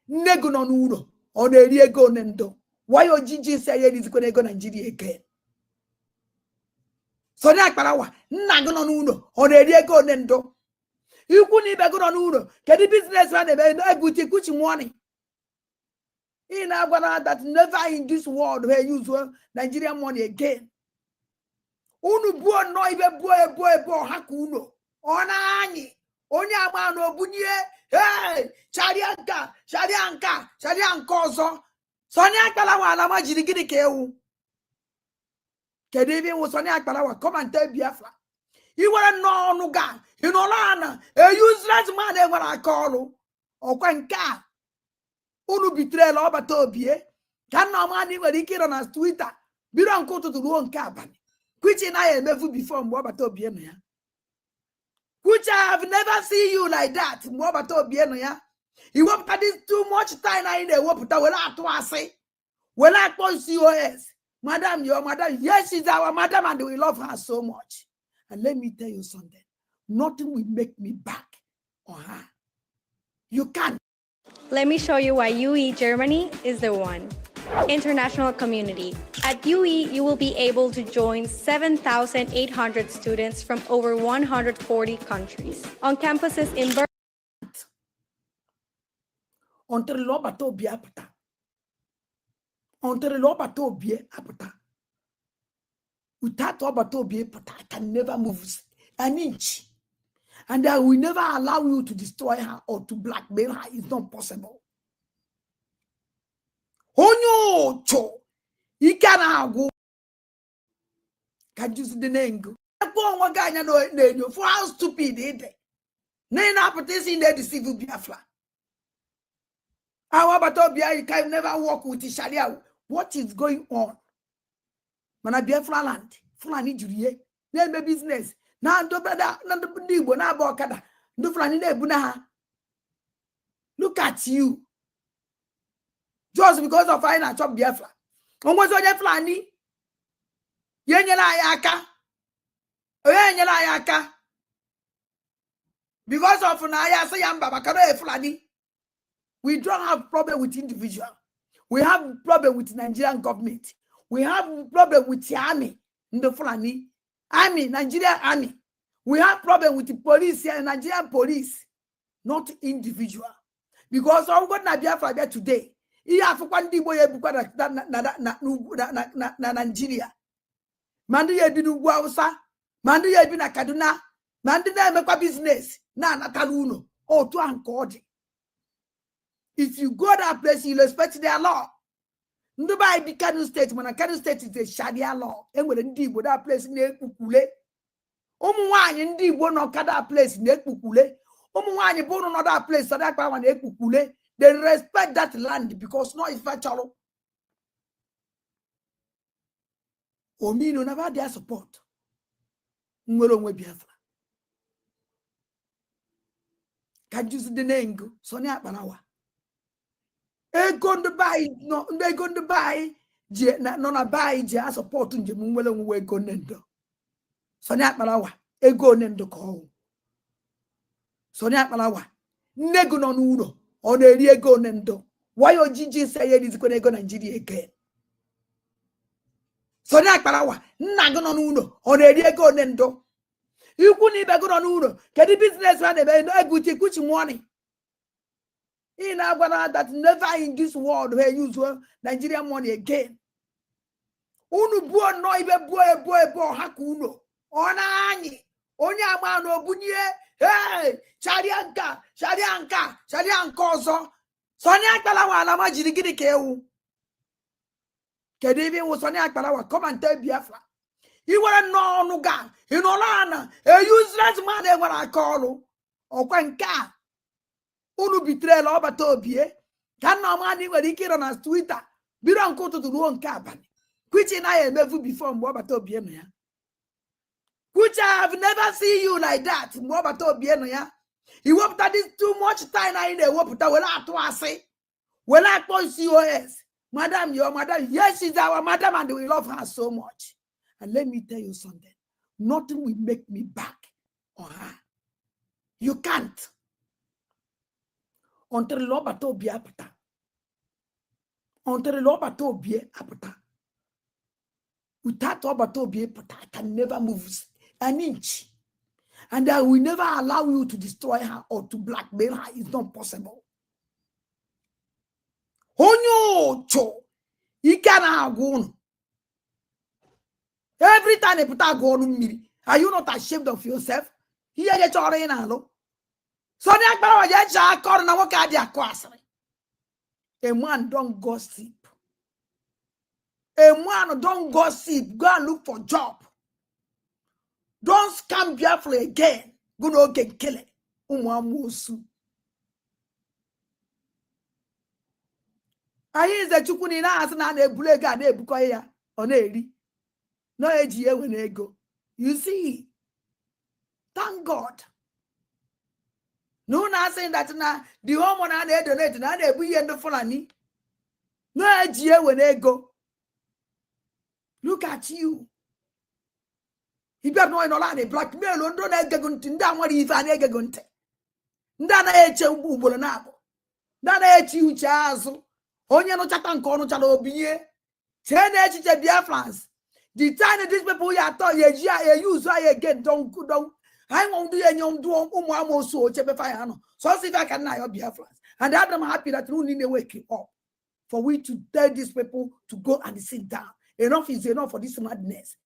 Nego no nuno. Or the ego nendo. Why your GG say it is going to go Nigeria again? Sonia Banawa. Nago no nuno. Or the ego nendo. You couldn't even go on nuno. Can the business run a good kuchi money? In Agwana that never in this world where use Nigerian money again. Unu buo no even boy hakuno. Ona ani. Onya amano bunye. Hey, Sharianka. Shariankozo. Sonia Kalawa na majirigidi keu. Kedivi was Sonia Kalawa. Come and tell Biafra. You want to know Nuga. You know Lana. A useless man ever I call you. Or Kwanka. Unu betray lo batobie can no man even ikira na Twitter bi don ko to ruo nka abani which na I emefu before mbo batobie no ya which I have never seen you like that mbo batobie no ya you want this too much time na in the woputa we la to ase we la pon COS madam your madam yes she's our madam and we love her so much and let me tell you something nothing will make me back on her you can't. Let me show you why UE Germany is the one. International community. At UE, you will be able to join 7,800 students from over 140 countries on campuses in Berlin. I can never move an inch. And I will never allow you to destroy her or to blackmail her. It's not possible. Oh no, you cannot go. Can you see the name? For how stupid it is. Nina apatisi in the civil Biafra. How about you can never work with the Sharia? What is going on? Mana Biafra land, Fulani Julie, name business. Na ndo brother, na ndo Igbo na aba Okada. Ndo Fulani na ebuna ha. Look at you. Just because of I na chop Biafra. Onwe so je Fulani. Yenyela ya aka. Yenyela ya aka. Because of na ya say yamba bakaro e Fulani. We don't have problem with individual. We have problem with Nigerian government. We have problem with the army, the Fulani army, Nigerian army. We have problem with the police here, Nigerian police, not individual. Because I'm going to Biafra there today. He have one day boy na Nigeria. Mandu ye binu Guausa, Mandu ye bina Kaduna, Mandu na mekwa business na Nataluno. Oh, to ankodi. If you go that place, you respect their law. Ndubai be Kano State, when Kano State is a Sharia law, and with a deep with that place in Ekukule. Omuwani ndi bono kada place in Ekukule. Omuwani bono another place, so that one Ekukule. They respect that land because no is factual. Omino never their support. Mwelongwe Biafra. Can you see the name? Sonia Banawa. Going to buy, no, they're going to buy. No, na buy. Just support unje mwelongwe go nendo. Sonia Banawa. Ego nendo call. Sonia Banawa. Nego no nuno. On a ego nendo. Why your Gigi say it is going to go Nigeria again? Sonia Banawa. Nago no nuno. On a ego nendo. You couldn't even go on Uno. Can the business man a good money? In Abana that never in this world where use Nigerian money again. Unu boy no even boy hakuno. Onani. Onya mano bunye. Hey, Sharianka. Sonia Kalawa na majirigidi keu. Kedivi was Sonia Kalawa. Come and tell Biafra. You were no gang in Olana, a useless man when I call you. Or when car Unu betray over Tobie. Can no money when he killed on us Twitter. We don't go to the wrong cabin. Which I have never before Mobatobiena. Which I have never seen you like that, Mobatobiena. You hope that is too much time in the whoop that will not to say. Well, I point COS. Madam, your madam, yes, she's our madam, and we love her so much. And let me tell you something. Nothing will make me back on her. You can't. Until Lobato be apata. Until Lobato be apata. Without Lobato be apata, I can never move an inch. And I will never allow you to destroy her or to blackmail her. It's not possible. Onyo cho. You cannot go. Every time they put a gun on me, are you not ashamed of yourself? Here you are in allo. So the Akbara Yaja call na waka dia kwasre. A man don't gossip. A man don't gossip. Go and look for job. Don't scam Biafra again. Go no get kill it. Umwamusu. Ayi is the chukuni na asana na ebulega na ebuko ya ona eri. No AGA when they go. You see, thank God. No, not saying that now the home on they donate now they be in the Fulani. No AGA when they go. Look at you. He got no in all the blackmail, don't I get going to down what if I get going to. Ndana eche ububo nabo. Ndana eche uchazo. Onye no chatan kono chalo biye. Tene eche Biafrans. The time these people you thought you use again don't I won't do any so see if I can now Biafrans. And I'm happy that you need to wake up for we to tell these people to go and sit down. Enough is enough for this madness.